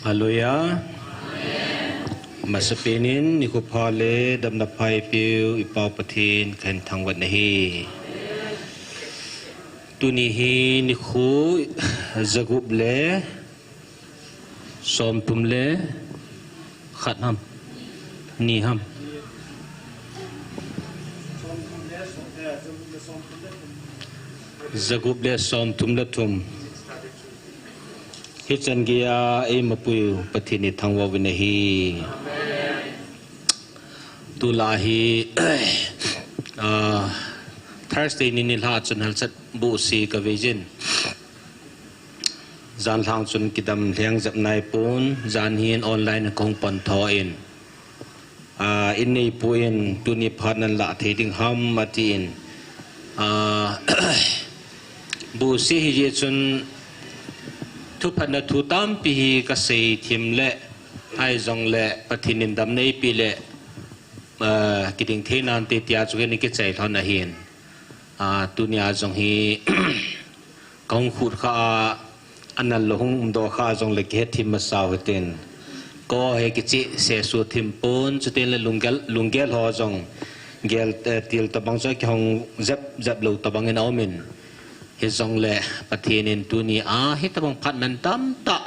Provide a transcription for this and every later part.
ฮาเลลูยามาสเปนินนิคุพาเลดำนับไพปิวอิปาวปทินขันทางวันนี้ตุนีฮีนิคุจักุบเลสมตุมเลขัดฮัมนีฮัมจักุบเลสมตุมเลตุมฮิจันกียาเอมปุยปฏินิทังวาวินฮีตุลาฮีThursday นี้นิลาจนฮัลสัตบุษีกับวิจินจานทางจนกิดำเลี้ยงจับนายปูนจานเฮียนออนไลน์ของปนทออินอินในปูอินตุนิพันนันละเทดิงฮัมมาตีนบุษีฮิเจจนทุพันธุตามปีกษยทิมเละไอจงเละปฏินินดำในปีเละกิดิงเทนันติตยาจุกันนิกิจใจทอนเฮียนตุนียจงฮีกองขุดข้าอันนั้นลงดอกข้าจงเล็กเฮทิมมาสาวเต็นก็เฮกิจิเสียสุดทิมปูนจุดเต็นเลยลุงเกลหอจงเกลติลตะบังใจของจับลูตะบังเงินเอามินเฮจงเละปฏินินตุนีเฮตะบังพัดนันตั้มตะ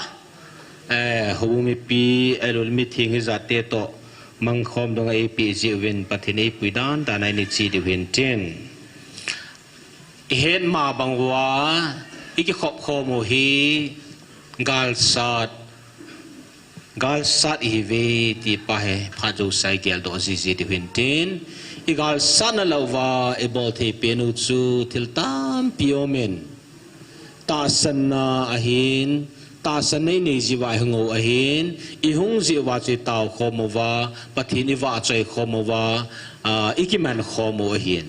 หูมีปีลุลมิทิ้งเฮจัดเตโตมังคอมดงไอปีจีวินปฏินิปุยดานแต่ในนิจีดิวินเจนเห็นมาบังว่าอีกขอบคอมูฮีกาลสัตอีเวที่ไปพาจูไซเกลดอซิซิดิวินเจนอีกาลสัตนั่นละว่าเอบอลที่เป็นอุจูทิลตามพิโอเมนตาสนาอหินตาสนัยนิจิวายหงอหินอีหงจิวาจิตาวขโมวาปฏินิวาใจขโมวาอีกิมันขโมอหิน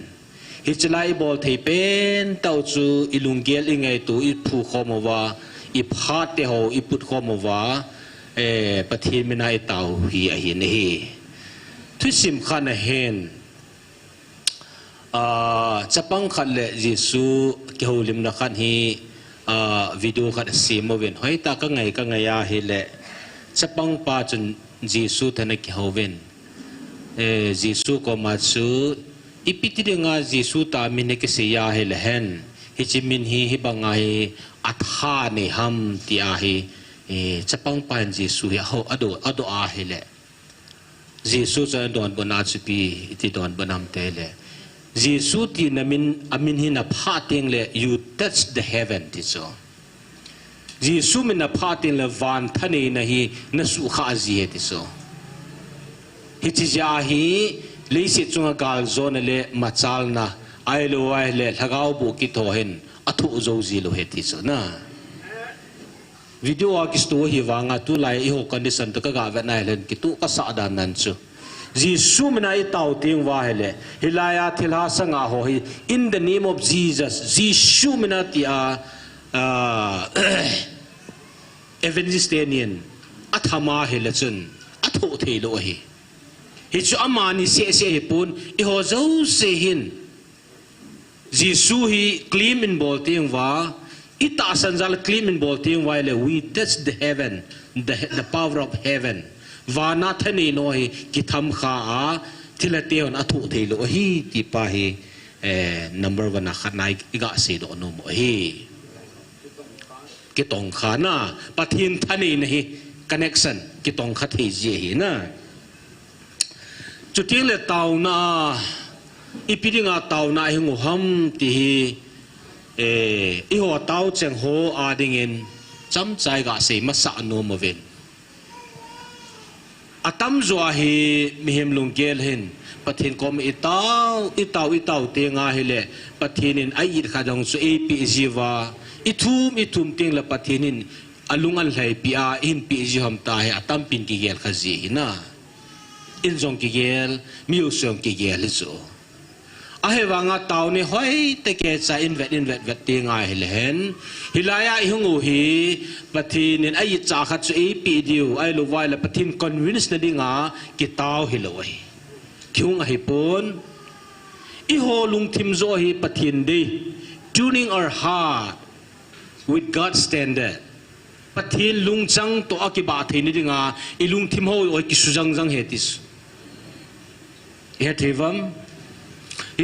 ฮิจไลบอลที่เป็นเต้าจูอิลุงเกลอิงไงตัวอิผู้ขโมวาอิพาดเตหอิพุทขโมวาปฏิมินาอิตาวฮีอหินฮีทุกสิ่งขันเห็นจะปังขันเลจิสูเกี่ยวลิมนักขันฮีวิดีโอขัดซีโมเวนเฮ้ยตาก็ไงยาเฮเลจะปังปาจนจิสูท่านเกี่ยวเวนจิสูก็มาสูอีพิธีเรื่องจิสูตามินเกษียาเฮเลเฮนฮิจิมินฮิบังไงอัฐานิฮัมที่อาฮีจะปังปานจิสูเขาอโดอาเฮเลจิสูจะโดนบนาจุปีที่โดนบนำเตเลJesus ti namin amin hina pating le you touch the heaven ti so Jesus min na pating le van thane na hi nasu kha azie ti so hi chi ja hi le si chunga gal zone le machal na ai lo ai le thagau bu ki tho hen athu zo ji lo he ti so na video a ki sto hi wanga tu lai i ho condition to ka ga ve nai len ki tu ka sa dan nan chu Jesus menai tau ting wahele hilaya thilha sanga ho hi in the name of Jesus Jesus menati evangelistanian athama helachun atho thelo hi hi chu amani se hi pun I ho zo se hin Jesus hi clean in bol ting wa ita sanjal clean in bol ting wa le we touch the heaven the power of heaven vana thani no hi ki tham kha thilate on athu thelo hi ti pa hi number 1 na khanai iga se do no mo hi ki tong kha na pathin thani na hi connection ki tong kha thei je hi na chuting le taw na ipiringa taw na hi ngo ham ti hi I ho taw cheng ho adingin cham chai ga se ma sa no mo ven atam zua hi mihim lungkel hin pathin kom itaw te nga hele pathinin ai it khadong su ap jiwa ithum ting la pathinin alungal hlai pia in pi ji ham ta he atam pin ki gel khazi na in jong ki gel miu song ki gel zo ahe wanga taw ne hoi te ke cha in vet te nga hele hen hilaya I hungu hi pathin ai cha khat chu ap diu ai lo wai la pathin convince na dinga ki taw hiloi kyung hi pon I ho lung thim zo hi pathin de tuning our heart with God's standard ปะทินลุงจังตัวอักบาเทนี่ดิงาอีลุงทิมโฮโอ้ยกิสุจังจังเฮติสเฮติวัม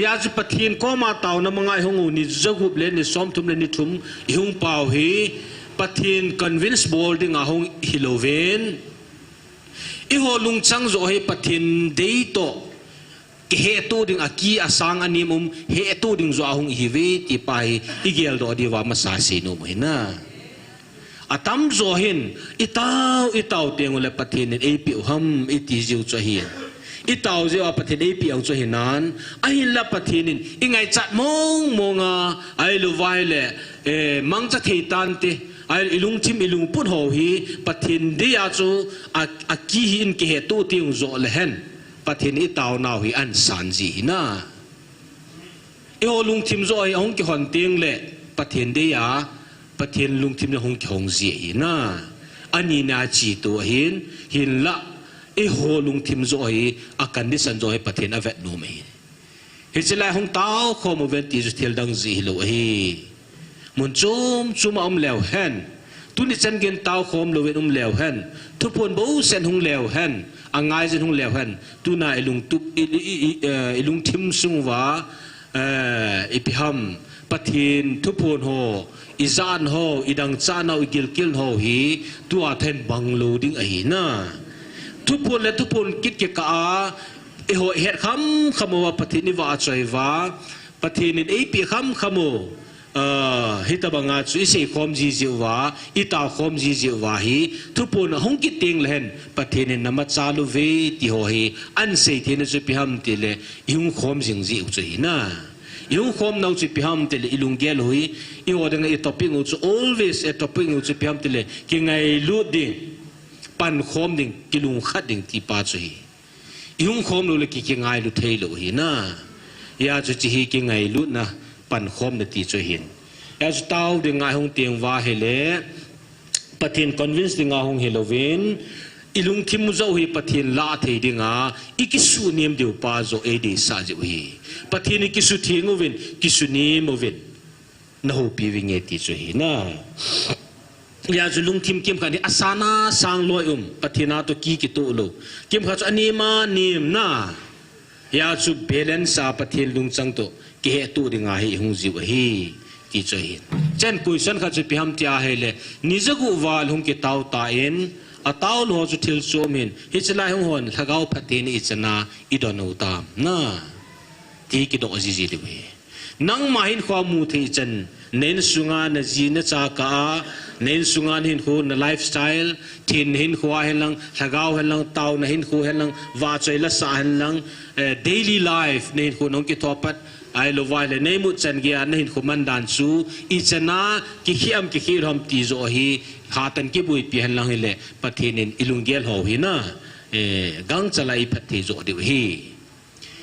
ยาจุปะทินก็มาเต่านะมังไงหงนี่จะหุบเล่นนี่ซ้อมทุมเล่นนี่ทุมอีหงเป่าฮีปะทินคอนวินส์บอลดิงาหงฮิโลเวนอีหัวลุงจังโจให้ปะทินเดย์โตเฮตูดิงอากีอาสังอันนี้เฮตูดิงโจอาหงฮิเวติไปอีเกลโดดีว่ามาสาสีนุมเห็นนะอาตามโจเห็นอีเต้าเตียงเลยปะทินเอปิวฮัมอีติจิวโจเห็นอีเต้าเจ้าปะทินเอปิวโจเห็นนั้นไอ้ละปะทินอีไงจัดมองไอ้ลูไวเล่มังจะเทตันติไอ้ลุงทิมลุงปุ่นหัวฮีปะทินเดียจูอากีหินเกเฮตูเตียงโจเลยเห็นปะทินอีเต้าหนาวฮีอันสันจีนะไอ้หัวลุงทิมโจไอ้หงกิหันเตียงเล่ปะทินเดียปะเทียนลุงทิมเนี่ยหงคงเสียนะอันนี้น่าจีตัวหินละไอ้โหลุงทิมโจยอาการดิสันโจยปะเทียนอเวทนูไม่เห็นจะไล่หงเต้าข้อมูลเวนตีจุดเทียนดังจีโลฮีมุนจุ่มเลวเห็นตุนิจันเกินเต้าข้อมูลเวนเลวเห็นทุกคนบูเซนหงเลวเห็นอ่างไงเซนหงเลวเห็นตุน่าไอ้ลุงตุบไอ้ลุงทิมซุงว่าไอ้พิฮัมปะเทียนทุกคนโหอีจานโฮอีดังจานเอาอีกิลโฮฮีตัวเทนบังโลดิ้งไอ้น่ะทุกคนและทุกคนคิดเกี่ยวกับไอ้โหเหตุคำว่าปฏินิวาใจว่าปฏินิไอ้ปีคำฮิตบังอาจุอิเสกคอมจีจิวาอิตาคอมจีจิวาฮีทุกคนหงกิติงเลนปฏินินนามาจาลุเวติโฮฮีอันเสกเทนจุพิฮัมติเลยุงคอมจิงจิอุจฮีน่ะyung khom nau chi piham tele ilung gel hui I odang e topping u always e topping u chi piham tele ki ngai lu ding pan khom ding kilung khat ding ti pa chi yung khom lu le ki ngai lu thei lo hi na ya chu chi hi ki ngai lu na pan khom na ti chu hin ya chu tau de ngai hong tiang wa hele pathin convince ding a hong Halloween ilung thim zo hi pathin la thei dinga ikisu niam deu pa zo e de sa je hi pathin ikisu thingu win kisu ni mo win na ho pi winge ti zo hi na ya zu lung thim kim kan asana sang loi pathina to ki to lo kim kha ani ma nim na ya zu balance a pathin lung chang to ke tu dinga hi hung ji hi ti zo hi chen question kha chu pi ham tia hele nijagu wal hung ke tau ta en a tau lo chu thil chu min hi chlai hong hon thagau phatin I chana I don utam na ti ki do ji ji de nang ma hin khwa mu thei chen nen sunga na ji na cha ka nen sunga hin khu na lifestyle thin hin khwa hen lang thagau hen lang tau na hin khu hen lang wa choi la sa hen lang daily life nen khu nong ki thopat ai lo vai le nei mu chen gia na hin khu man dan chu I chana ki khiam ki khir hom ti zo hi hatan ki bui pi han lang hele pathinin ilunggel ho hi na gang chalai phathi zo de hi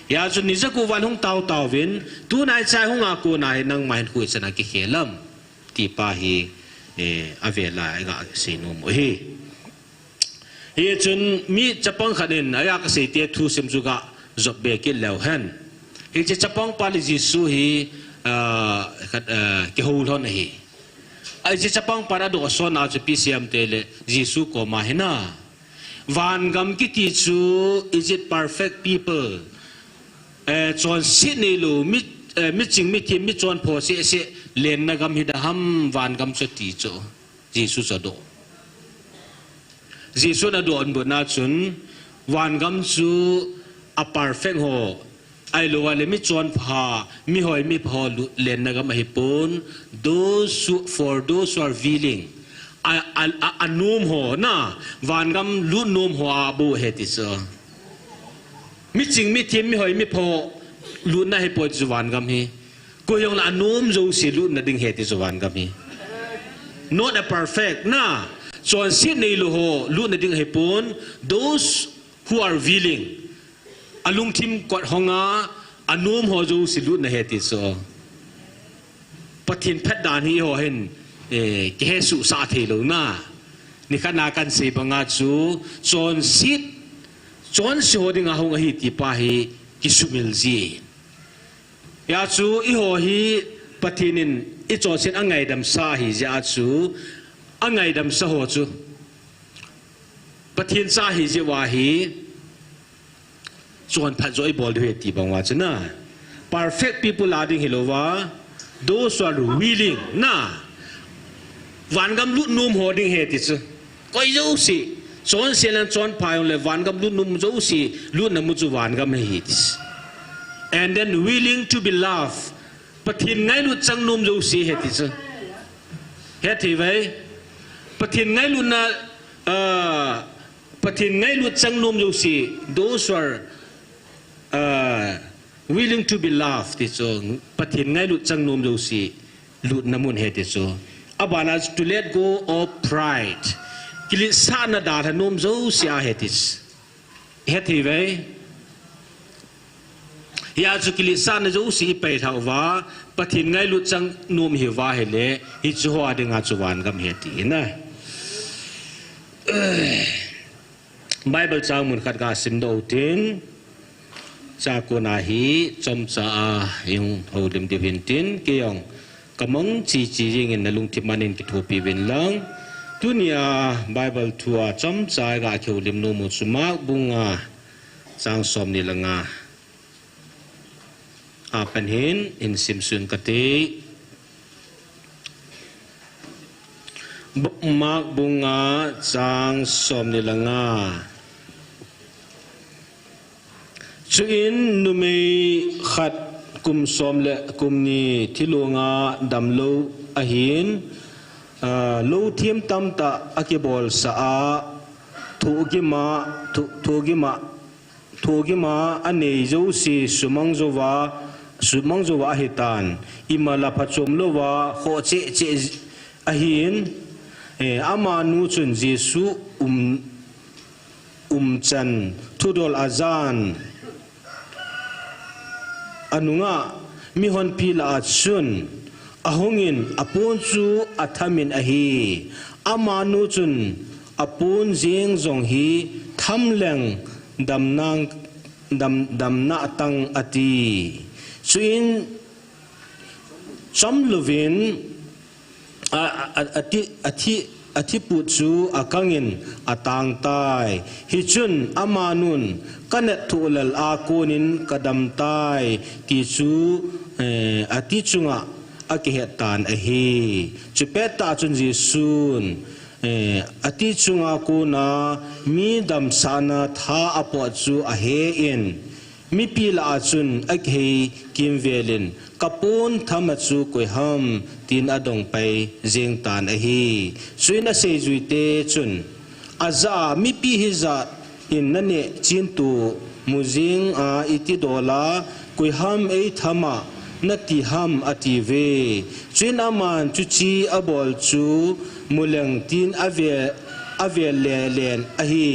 ya chu ni za ku wan hung tau win tu nai chai hung a ku nai nang mai hu chana ki khelam ti pa hi avela ga se no mo hi he chun mi chapang khanin aya ka se te thu sim chu ga zob be ki lew han he chapang pa li jisu hi ke hol hon hi ai je chapang para do so na chu PCM tele jisu ko ma hena van gam ki ti chu is it perfect people chon sit nei lo mi ching mi thi mi chon pho se len na gam hi da ham van gam chu ti chu jisu cha do jisu na do an bu na chun van gam chu a perfect ho ai lo wale mi chon pha mi hoi mi pho len na gam hi pon for those who are willing a nom ho na van gam lu nom ho abu he ti so mi ching mi thim mi hoi mi pho lu na he po chu van gam hi ko yong la nom zo si lu na ding he ti chu van gam hi not a perfect na chon sit nei lo ho lu na ding he pon those who are willing alung thim kot honga anom ho zo silu na heti so pathin phat dan hi ho hen ke su sa the lo na ni khana kan se banga chu chon sit chon si ho ding a hong hi ti pa hi kisumil ji ya chu I ho hi pathinin I chon sin angai dam sa hi ja chu อันไงดำสะโหจูปะเทียนซาฮิจิวาฮีส่วนพัดโจยบอลด้วยตีบังว่าจะน่า perfect people ลาดิ้งฮิโลวา those who are willing น่าวันกำลุนุ่มหัวดิ้งเหตุสิก็ยิ่งสิจอนเสียนจอนพายเลยวันกำลุนุ่มจะสิลุนมุจุวันกำเหตุ and then willing to be loved ปะเทียนไงลุจังนุ่มจะสิเหตุสิเหตุไว้ปะเทียนไงลุน่ะปะเทียนไงลุจังนุ่มจะสิ those who are willing to be loved ที่จงปะเทียนไงลุจังนุ่มจะสิลุน้ำมันเหตุสิอาบานา to let go of pride กิลิสานาดาทนุ่มจะสิอาเหตุเหตุไว้ยาจุกิลิสานจะสิไปเท่าว่าปะเทียนไงลุจังนุ่มหิวาเหตุฮิจหัวดึงอาจวันกับเหตุนะไบเบิลจางมุนขัดกาสินโดตินจากกุนาฮีจอมจ้ายุงหูดิมดิวินตินเกี่ยงกำมังจียิงนลุงทิมานินกิทูปีวินลังดุนยาไบเบิลทัวจอมจ้ากาเขียวดิมนูมุสมาบุงาจางสมนิลงาอาเป็นเห็นอินซิมซุนกติมักบุงาจางสมนิลงาจุอินนุมีขัดกุมสมเลกุมนี้ที่ลงาดำโลอหินโลเทียมตำตะอากิบอลสะอาทุกิมาอันนี้จูสีสุมังโจวาหิตานอิมาลาพัชมโลวาโคเจอหินอามานูจุนเยซูจันทุดอลอาจานอนุงะมีฮอนพิลาชุนอหงินอปุนจูอัธมินอหีอามานุจุนอปุนเจียงจงฮีทำแหลงดำนาตังอตีสุอินจอมลวินอธิปุจูอากังินอตางตายฮิจุนอามานุนกันเนตุลลอาโกนินกระดำตายที่จูอธิจุงะอาเกตานอหีจุเปตาจุนจิสุนอธิจุงะโกนามีดำสานาท่าอปอจูอเฮอินมีปีลาจุนอเกยกิมเวลินกับปูนธรรมจูกุยฮัมตีนอดงไปเจียงตานอหีสุยนาเซจุยเตจุนอาจามีปีฮิจาอินนั่นเนจินตูมุจิงอิติโดลากุยฮัมเอธรรมะนัติฮัมอติเวจุนอามันจุชีอบอลจูมุลังตีนอเวเลนอหี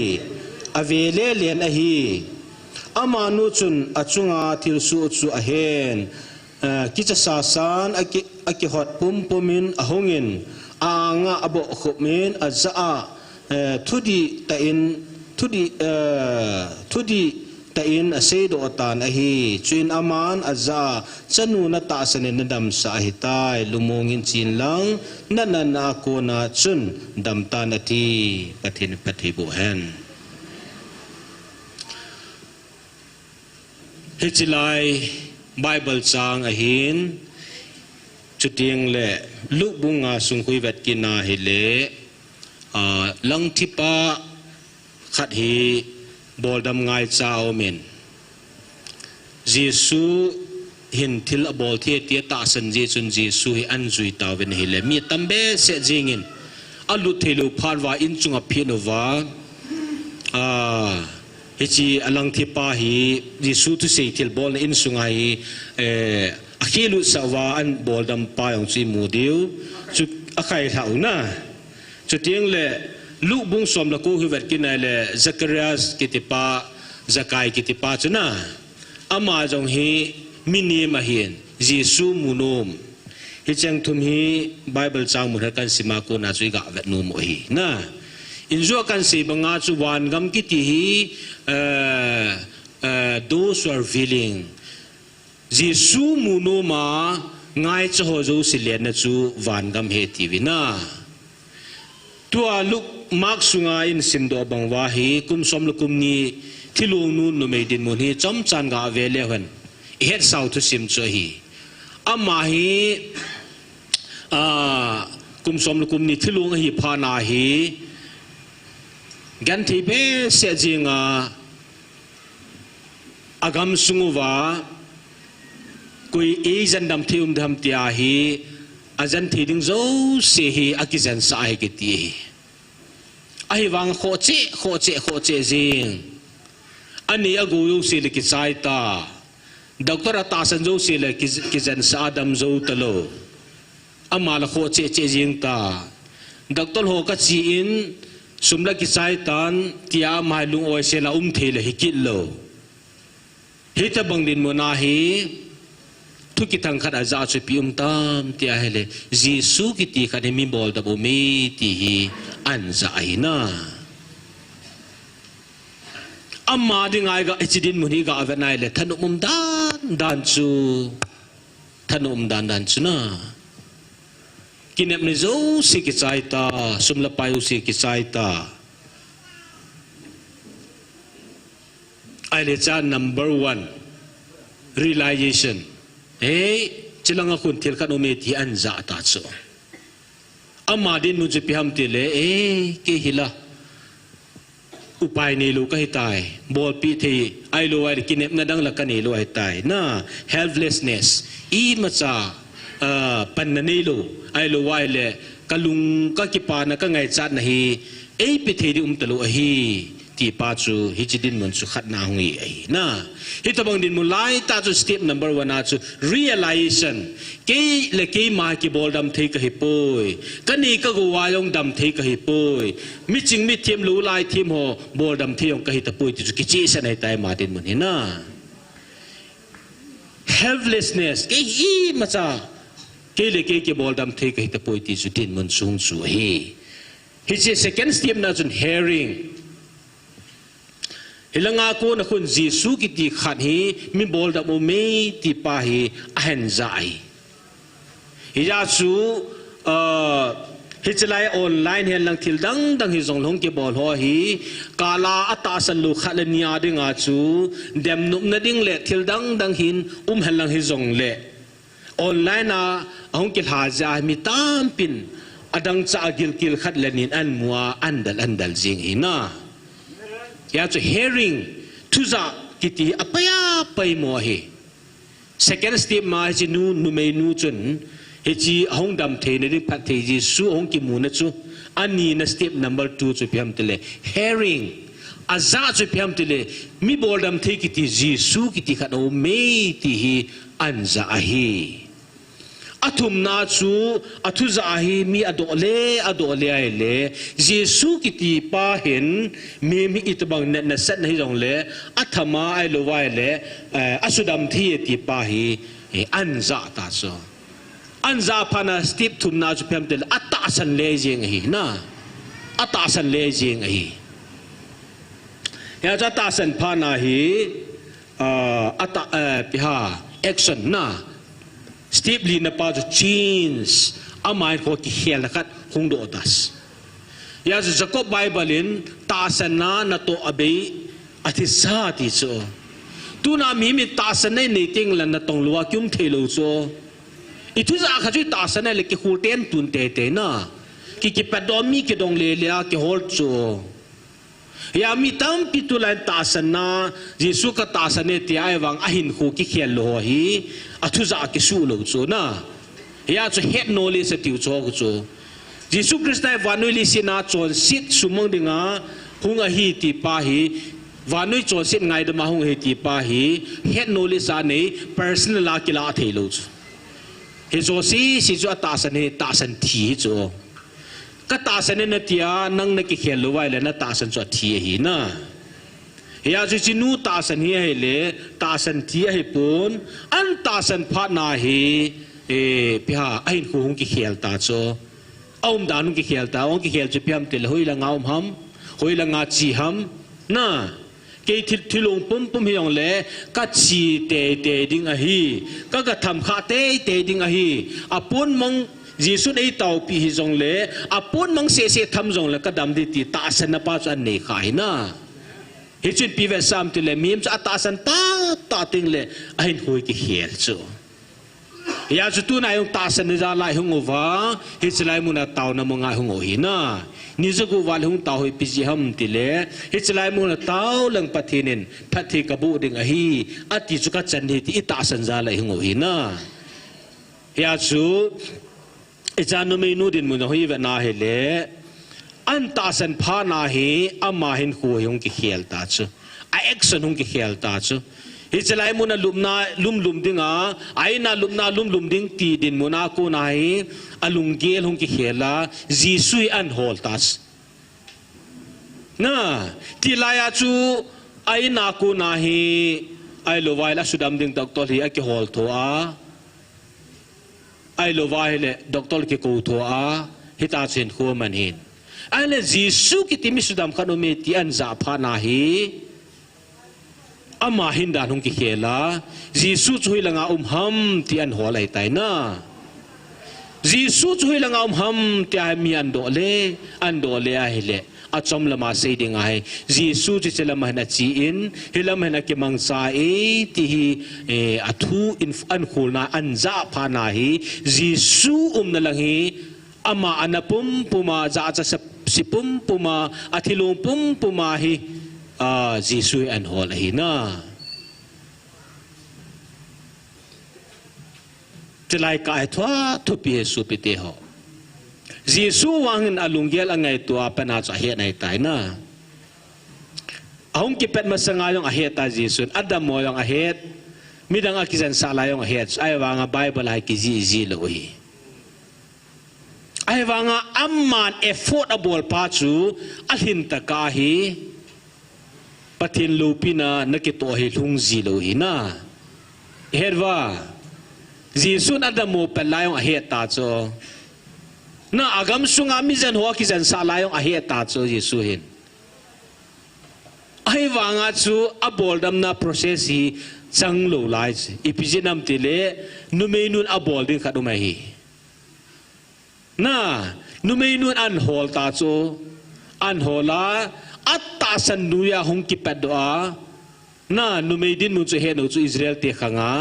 อเวเลนอหีอามานุจุนอจุงาทิลสูจูอเฮนกิจสาสานอกิฮอดปุ่มมินอหงินอางะอบขบมินอจาทุดีตะอินอเซโดตานอหีจุนอามันอจาจันูนตาสเนนดำสาหิตายลุมงินจินลังนันนาโกนาจุนดำตานทีปฏิบุเฮนฮิจิไลไบเบิลจางอหินจุดยังเละลูกบุงอาสุงคุยเวทกินาฮิเลลังทิปะขัดฮีบอลดำไงเจ้าเมนเยซูเห็นทิลบอลที่เตียตาสันเจจุนเยซูให้อันจุยตาเวนฮิเลมีตั้มเบสเสจิงินอลุเทลูพาร์วาอินจุงอภิโนวาฮิจีอลังทิปะฮีเยซูทุเสยทิลบอลอินสุงไฮอคิลุสวาอันบอลดำปายองจีมูดิวจุอใครเท่านะจุดยังเละลูกบุงสมละกูฮิเวตกินอะไรซักริยัสกิติปะซักายกิติปะจุนะอามาจงฮีมินีมาเห็นเยซูมุนมฮิจังทุมฮีไบเบิลจางมุนกันสิมากูนาจุยกะเวทนูมฮีนะอินจัวกันสิบังอาจุวันกำกิติฮีthose who are willing เยซูมุนมาง่ายจะหัวจูสิเลียนจูวันกำเหตุวินา ตัวลูกมักสุงาอินสิมโดบังวาฮีกุมสมลูกกุมนี้ที่ลุงนูนนุเมดินมุนีจอมจันกาเวเลวันเฮ็ดสาวทุสิมโซฮีอามาฮีกุมสมลูกกุมนี้ที่ลุงฮีพานาฮีกันที่เบสเซจิงอากามสุงวากุยเอจันดำที่ดำที่อาฮีอาจันที่ดึงโจเสียฮีอากิจันสายกิตีอาฮีวังโคเจจิงอันนี้อากูยูสิลกิจายตาด็อกเตอร์ตาสันโจสิลกิจันสาดัมโจตโลอามาลโคเจจิงตาด็อกเตอร์โฮกัจีอินสุมลกิจายตันที่อามาลุงโอเซลาเทลฮิกิโลฮิตบังดินมุนาฮีทุกิทังขัดอาจารย์ช่วยพิมตามที่อาเหลจีสุกิติขัดมีบอลดับอุเมติฮีอันใจน่าอามาดิงไงก็อิจดินมุนีก็อาเวนไอเลท่านอุมดานจูท่านอุมดานจูน่ากินเอมนิโซสิกิจายตาสุมลปายุสิกิจายตาไอเลจา number 1 realization cilang akun til kan umeti anja ta cho amma din nu je piham tile ke hila upai ni lu ka hitai bol pi thi ai lo ai kinep na dang la kan ni lo ai tai na helplessness I macha panani lo ai lo wai le kalung ka ki pa na ka ngai chat na hi pi thi di talo hi ti pa chu hi chidin mun chu khat na ngi ai na hi tabang din mulai ta chu step number 1 na chu realization ke le ke ma ki bol dam thei ka hi poi kani ka go wa yong dam thei ka hi poi mi ching mi thiam lu lai thiam ho bol dam thei yong ka hi ta poi ti chu ki chi sa nai tai ma din mun hi na helplessness ke hi ma cha ke le ke bol dam thei ka hi ta poi ti chu din mun sung chu hi hi second step na chun hearing hilanga ko na kun Jesu kiti khat hi mi bol da mo me ti pa hi ahen zai ya chu hichlai online hen lang thil dang hi zong long ke bol ho hi kala ata san lu khat le nia dinga chu dem nup na ding le thil dang hin hen lang hi zong le online na ahong ke ha ja mi tam pin adang cha agil kil khat le nin an mua andal jing ina ya chu hearing tuza kiti apaya pai mo he second step ma ji nu me nu chun he ji hong dam the ne ri phat the ji su hong ki mu na chu ani na step number 2 chu pyam tele hearing aza chu pyam tele mi bol dam the kiti ji su kiti kha no me ti hi anja a hi athum na chu athuza hi mi adole ai le Jesu kiti pa hen mi itbang na sat na hi jong le athama ai lo wai le asudam thi ti pa hi anja ta so anja phana step thum na chu phem tel ata san le jeng hi na ata san le jeng hi ya cha ta san phana hi ata piha action na Steve Lee na pa change amay ko ki hel kat hung do das ya Jacob Bible ta sana na to abe ati sa ti so tu na mi ta sana nei ting lan na tong lua kyum thelo so itu za kha ju ta sana le ki hulten tun te na ki padomi ki dong le le ki hol so ya mi tam pitulan ta sana Jesu ka ta sana ti ai wang ahin khu ki khel lo hi athuza ki su lo chu na ya chu het knowledge tiu cho chu Jesu Christ ai vanui sina chon sit sumong dinga hunga hi ti pa hi vanui chon sit ngai da ma hung hi ti pa hi het knowledge a nei personal la ki la thelo chu he so si chu ta san thi chu ka ta san ne tia nang na ki khel lo wai le na ta san chu thi hi na ya chu chinu ta san hi le ta san thi hi pun an ta san pha na hi pha ain khu hung ki khel ta cho aum dan ki khel ta ong ki khel chu piam tel hoi la ngaum ham hoi la nga chi ham na ke thilong pum hi ong le ka chi te ding a hi ka tham kha te ding a hi apun mong จีสุนไอเตาปีฮิจงเล่อปนมังเสียทำจงเล่ก็ดำดิตีตาสันนป้าจันเนขายนะฮิจุนปีเวสามติเล่มีมจะตาสันตาติงเล่ไอ้หวยกิเฮียจูยาจุตุนายงตาสันนิจาลายหงวะฮิจไลมุนาเตานะมงายหงหินะนิจกูวัลหงเตาหอยปิจิฮัมติเล่ฮิจไลมุนาเตาหลังปะเทนินปะเทกบูดิงอหีอติจุกัจันเฮติอิตาสันจาลายหงหินะยาจูอาจารย์นุ่มนูดินมุนหอยเวนาเฮเล่อันตาสันพานาเฮอามาเห็นหัวหงกิเฮียลตาจูไอเอ็กซ์หงกิเฮียลตาจูฮิจไลมุนาลุมดิงไอนาลุมดิงตีดินมุนากูนายอลุงเกลหงกิเฮียลาจีซุยอันโฮลตัสนะที่ลายจูไอนากูนายไอโลวายละสุดามดิงดอกตอลีไอกิโฮลทัวไอโลวายละดอกตอลีกิกูทัวฮิตาเซนขัวมันเห็นไอละจีซุกิติมิสุดามขนมตีอันซาพานาฮีอามาหินดานหงกิเขลาจีสุช่วยละงาฮัมที่อันหัวไหลไตนะจีสุช่วยละงาฮัมที่อามีอันโดเลไอเล่อาจอมละมาเสดิงไอจีสุจะเจละมาหน้าจีอินเฮละมาหน้าเกมังซาเอที่อัทูอินอันคูนาอันจ้าพานาฮีจีสุนั่นละฮีอามาอันปุมปุมาจ้าจะสิปุมปุมาอาทิลุปุมปุมาฮีจีซุยอันหอลหินะจะไล่กายทัวทุบเยซูปิเตหอจีซูวังอลุงเกลอังไงตัวเป็นอาจจะเหตุในตายนะอาหงกิเป็ดมาสังายองอาเหตุตาจีซุนอัดดามมอยองอาเหตุมีดังอากิจันสาลายองอาเหตุไอ้วางอาไบเบิลให้กิจีเลยไอ้วางอาอัมมานเอฟโฟร์ดบอลปาจูอัลหินตะกาฮีปะทินลูปินานักตัวเหลุงจีโลหินะเห็นว่าจีสุนอัดดามโมเป็นลายองอาเหตุตาโจน่าอากาศสุงอามิจันหัวกิจันสาลายองอาเหตุตาโจจีสุเห็นไอ้วางอาจูอับบอลดำนา process ฮีจังโลไลซ์อีพิจิตรนำติเลนุเมนุนอับบอลดิ้งขัดอุมาฮีน่านุเมนุนอันโฮลตาโจอันโฮลาอัตตาสันนุยาหงกิเป็ดดอาน่านุเมดินมุนจูเฮนุจูอิสราเอลเตขังอา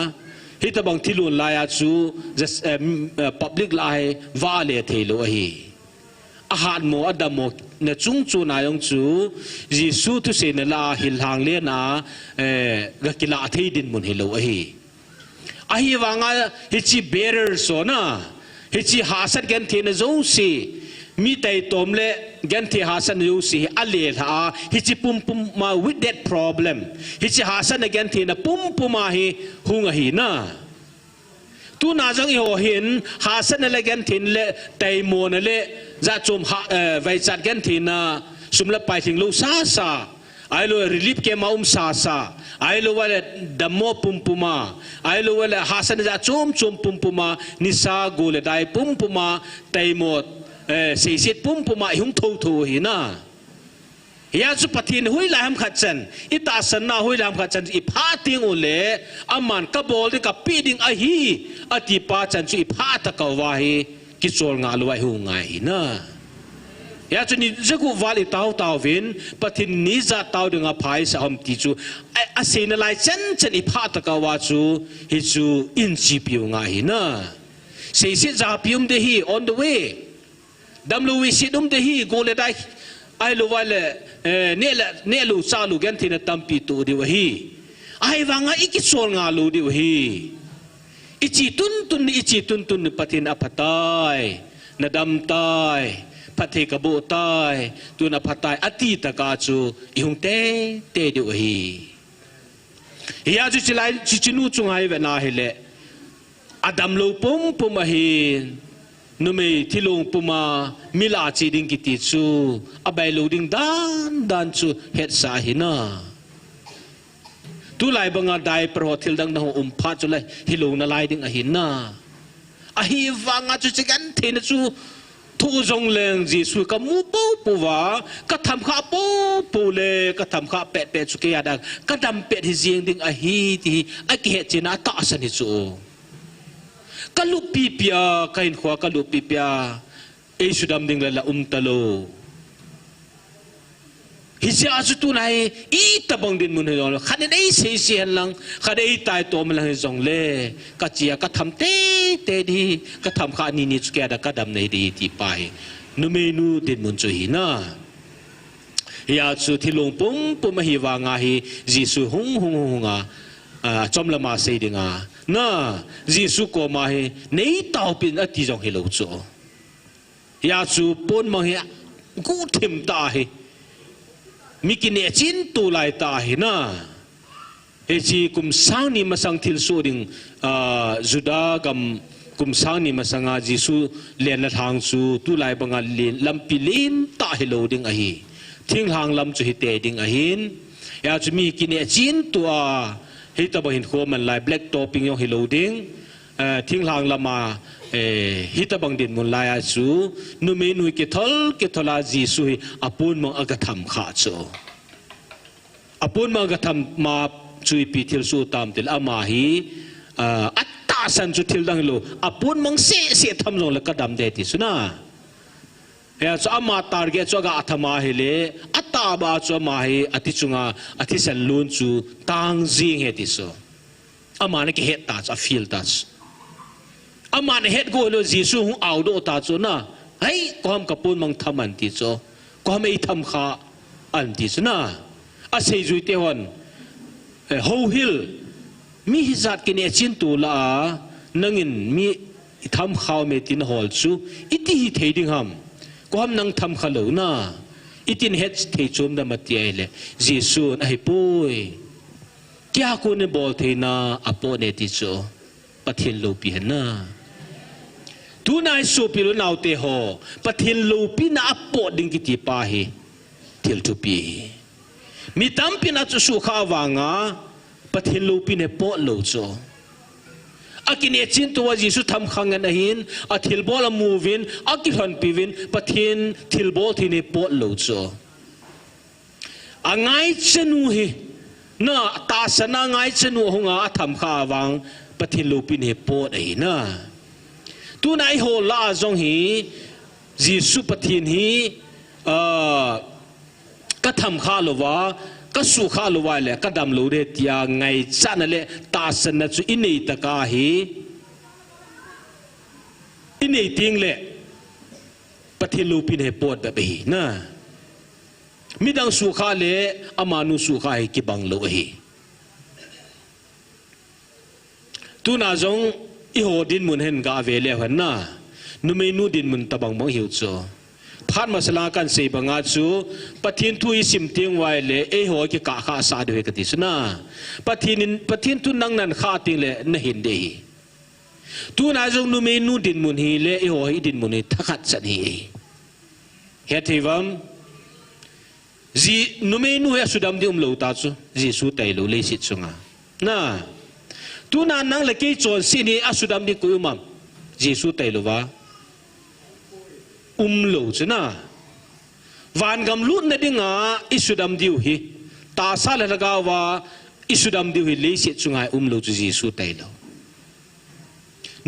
ฮิตบังทิลุนลายจูpublic ลายวาเลเทโลฮีอาหารโมอดามโมเนจุงจูนายองจูจีสูทุเสนลาหิลหางเลนากกิลาเทดินมุนฮิโลฮีอาฮีวางาฮิจิเบเรอร์โซนะฮิจิหาสันกันเทนโจซีมีแต่ตอมเล่กันที่หาสันยูสีอัลเลธาฮิจิปุ่มมา with that problem ฮิจิหาสันกันที่นะปุ่มมาฮิหุงหินะตูน่าจังอีหัวหินหาสันอะไรกันที่เล่แต่โมนเล่จะจมไว้จัดกันที่นะสมละไปถึงลูซาซาไอ้ลูกรีลิฟเกมาซาซาไอ้ลูกว่าดัมโมปุ่มมาไอ้ลูกว่าหาสันจะจมปุ่มมานิสากูเลได้ปุ่มมาแต่โมเสียสิปุ่มมาหุ่งทูหินะยาจุปฏินหุยลามขัดจันอิตาสนาหุยลามขัดจันอีพาติงอุเลอามันกบอลดิกับปีดิงอหีอติปาจันจุอีพาตะกวาฮีกิจวลงาลวยหุงไงนะยาจุนี่จะกูวาลิตาววินปฏินนิจาตาวดึงอภัยสามติจูอาศัยนลายจันอีพาตะกวาจูฮิจูอินจีปิวไงนะเสียสิจะพิมเดฮี on the wayดัมลูวิสิดุมเดฮีกูเลยได้ไอ้ลูว่าเลยเนี่ยลูซาลูกันที่นั่นตั้มปีตูดิวฮีไอ้วางอีกิโซลงาลูดิวฮีอิจิตุนปฏินอภัตายนดำตายปฏิกบุตายตุนอภัตายอติตะกาจูอิฮุงเตดิวฮียาจุจิไลจินูจุงไอเวนาเฮเลอดัมลูปุ่มฮีนุเมที่ลงปุมามิลาจีดิงกิติจูอบายลูดิงดานจูเฮ็ดสาหินาตุไลบังอาได้ประวัติดังนะพาจุไลฮิลงนาไลดิงอหินาอหิวังอาจุจิกันเทนจูทุจงเลงจีสุกมูปูวาก็ทำข้าปูเลก็ทำข้าเป็ดสุกยาดังก็ดำเป็ดฮิเจียงดิงอหิที่อกิเหจินาตาสนิจู กลุปีเปียกันขวากลุปีเปียเอสุดำดิ่งละตะโลฮิจาสุตุนายอีตะบังดินมุนเฮลขันได้เสียเสียนลังขันได้ตายตัวมันลังจงเล่กัจเจียก็ทำเตดีก็ทำข้านี่สุกี้ดก็ดำในดีที่ไปนูเมนูดินมุนจุยนะยาสุที่ลงปุ่มมาฮิวางาฮิจิสุหงจอมละมาเสดิงานะจิสุก็มาฮิในเต้าเป็นอติจงเฮโลโจยาสุปุ่นมาฮิกูทิมตาฮิมีกินเอจินตูไลตาหินะเอจีกุมสังนิมาสังทิลสูดิงจุดากุมสังนิมาสังอาจิสูเลียนละทางสูตูไลบังอาลีนลำปิลินตาฮิโลดิงอหีทิ้งหางลำจุฮิเตดิงอหินอยากจะมีกินเอจินตัวฮิตาบหินโคมันไลแบล็กโตปิงยองฮิโลดิงทิ้งหางลำมาฮิตาบังดินมุนลายสูนุเมนุยเกทอลาจีสุยอปุนมังอากาธรรมขาดโซอปุนมังอากาธรรมมาจุยปีทิลสูตามติลอามาฮีอัตตาสันจุทิลดังโลอปุนมังเสียทำลงแล้วก็ดำเดติสุนะเฮ้ยอามาตาร์เกจว่าอัตมาฮิเลอัตตาบาจว่ามาฮิอธิจุงาอธิสันลุนจูตังซิงเฮติโซอามาเนี่ยเฮตตัสฟิลตัสอามันเฮ็ดกูเลยจีซูหงเอาดูตาจูนะเฮ้ยความกับปุ่นมังทำอันที่จูความไม่ทำข้าอันที่จูนะอาศัยจุยเทวันฮูฮิลมีฮิจัดกินเอจินตูละนังอินมีทำข้าวเมตินฮอลจูอิติฮิเทดิงฮัมความนังทำข้าวนะอิตินเฮ็ดเทจุมดามัติไอเลจีซูไอปุยแก่กูเนี่ยบอกเทน่าอปอเนติจูปะเทียนโลปีหน้าทุนายสูปิลุนาวเตโฮปะเทียนโลปีน่าอปอดิ่งกิติปาฮีเทียลทุปีมีตั้มปีน่าจะสุขาวางาปะเทียนโลปีเนี่ยปอโลโจอากินเอจินตัวยิสุทำขังกันหินอาทิลบอลมูวินอากิฮันปีวินปะเทียนทิลบอลที่เนี่ยปอโลโจอ่างไงเชนูฮีน่าตาสนาไงเชนูหงาทำข้าวางปะเทียนโลปีเนี่ยปอไอ้น่ะตัวนายโฮลาจงฮีจิสุปะเทียนฮีก็ทำข้าลวะก็สุข้าลวะเลยก็ดำโลเดตยาไงจันเลยตาสนะจุอินเนตกาฮีอินเนติงเลยปะเทียนโลปีเนี่ยปอดแบบนี้น่ะมิดังสุข้าเลยอามานุสุข้าฮีกิบังโลฮีตัวน่าจงอีโหดินมุนเห็นกาเวเล่หันน่ะนุเมนูดินมุนตะบังมังหิวโจผ่านมาสลากันเสบังอาจูปะทินทุยสิมเตียงไว้เลยเอโหกิกะข้าสาด้วยกันที่สุนะปะทินทุนังนันข้าติงเลยนเห็นเดฮีตัวน่าจงนุเมนูดินมุนฮีเลยเอโหฮิดินมุนฮีทักขัดสันฮีเฮติวัมจีนุเมนูเฮสุดามดิอุมโลตาจูจีสุตัยโลเลสิตซุงะน่ะตัวนั้นนั่งเลยกี่โจรสินี่อาสุดามดิกุยมัมยิสุตัยลูวะโลจนะวันกำลุนนั่นเองอิสุดามดิวฮีตาซาเลลกาวะอิสุดามดิวฮีเลสิตซุงะโลจุยิสุตัยลู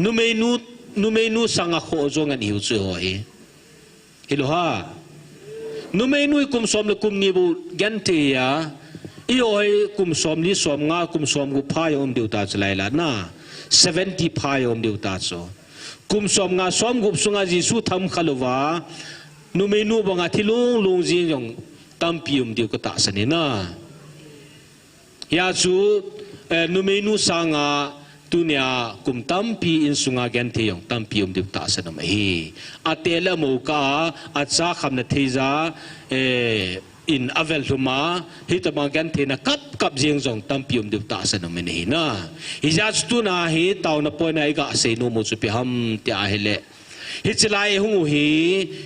นุเมนูสังฆโคจงันหิวจุโหยฮิโลฮะนุเมนูคุมสมเลคุมนิบุกันเทียอีโอยคุมสมนี้สมงาคุมสมกุพายอมเดียวตาจะไล่ละนะ70พายอมเดียวตาโซคุมสมงาสมกุสุงาจิสุทำขลวะนุเมนูบังอาทิลุงจิงยองตั้มพิมเดียวก็ตาสนินะยาจูนุเมนูสังอาตุเนียคุมตั้มพิอินสุงาแกนเทียงตั้มพิมเดียวตาสนไม่อาเตลโมกาอาจาคำนัทเจาอินอเวลทุมาฮิตบังกันเทนะกับเจียงจงตั้มพิมเดือบตาสนมันนี่นะฮิจัดตุนาฮิตาวนับปอยนะอีกอาศัยโนมุสุพิฮัมเตียเฮเลฮิจไลหงฮี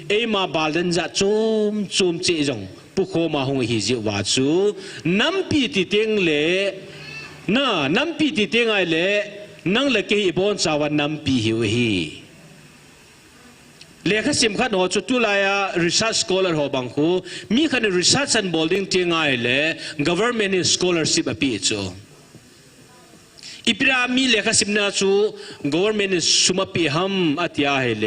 เอมาบาลเดนจัดจุมเจจงปุโคมาหงฮีจิวาจูน้ำปีติเตียงเล่นะน้ำปีติเตียงไอเล่นั่งเล็กอีบอนสาวันน้ำปีหิวฮีเลขาสิมขัดหัวจุดตุลาย research scholar หัวบังคูมีขัน research and buildingเตียงไงเลย government scholarship อภิจู อิปรามีเลขสิบนาจู government สุมาปีฮัมอัตยาเฮเล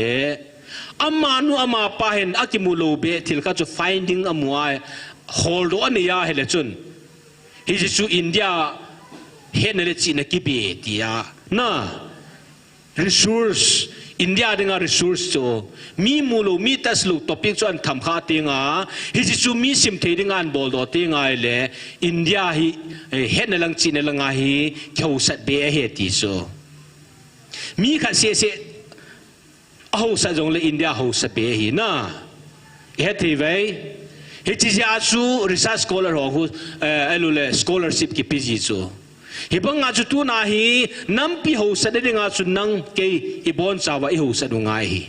อามานุอามาปาเห็นอากิมูโลเบทิลก็จะ finding อามัว hold อันนี้ยาเฮเลจุนฮิจิจูอินเดียเห็นอะไรจีนกิเบติยาน่ะ resource อินเดียดึง resource โจมีมูลมีตัสลูท็อปิกจวนทำข้าติงาฮิจิจูมีสิมเทดิงานบอลดอติงาเลอินเดียฮิเห็นลังจีนลังฮิเขาสัตเบะเฮติโซมีขัดเสียเสียเอาสัตจงเลยอินเดียเขาสัตเบะฮิน่ะเฮติไว้ฮิจิจาจู research scholar ของลุเล scholarship กิปิจิโซฮิบังอาจุตุนาฮีน้ำปีหูสัตเดงอาจุนังเกยอิบอนสาวะอิหูสัตดุงไงฮี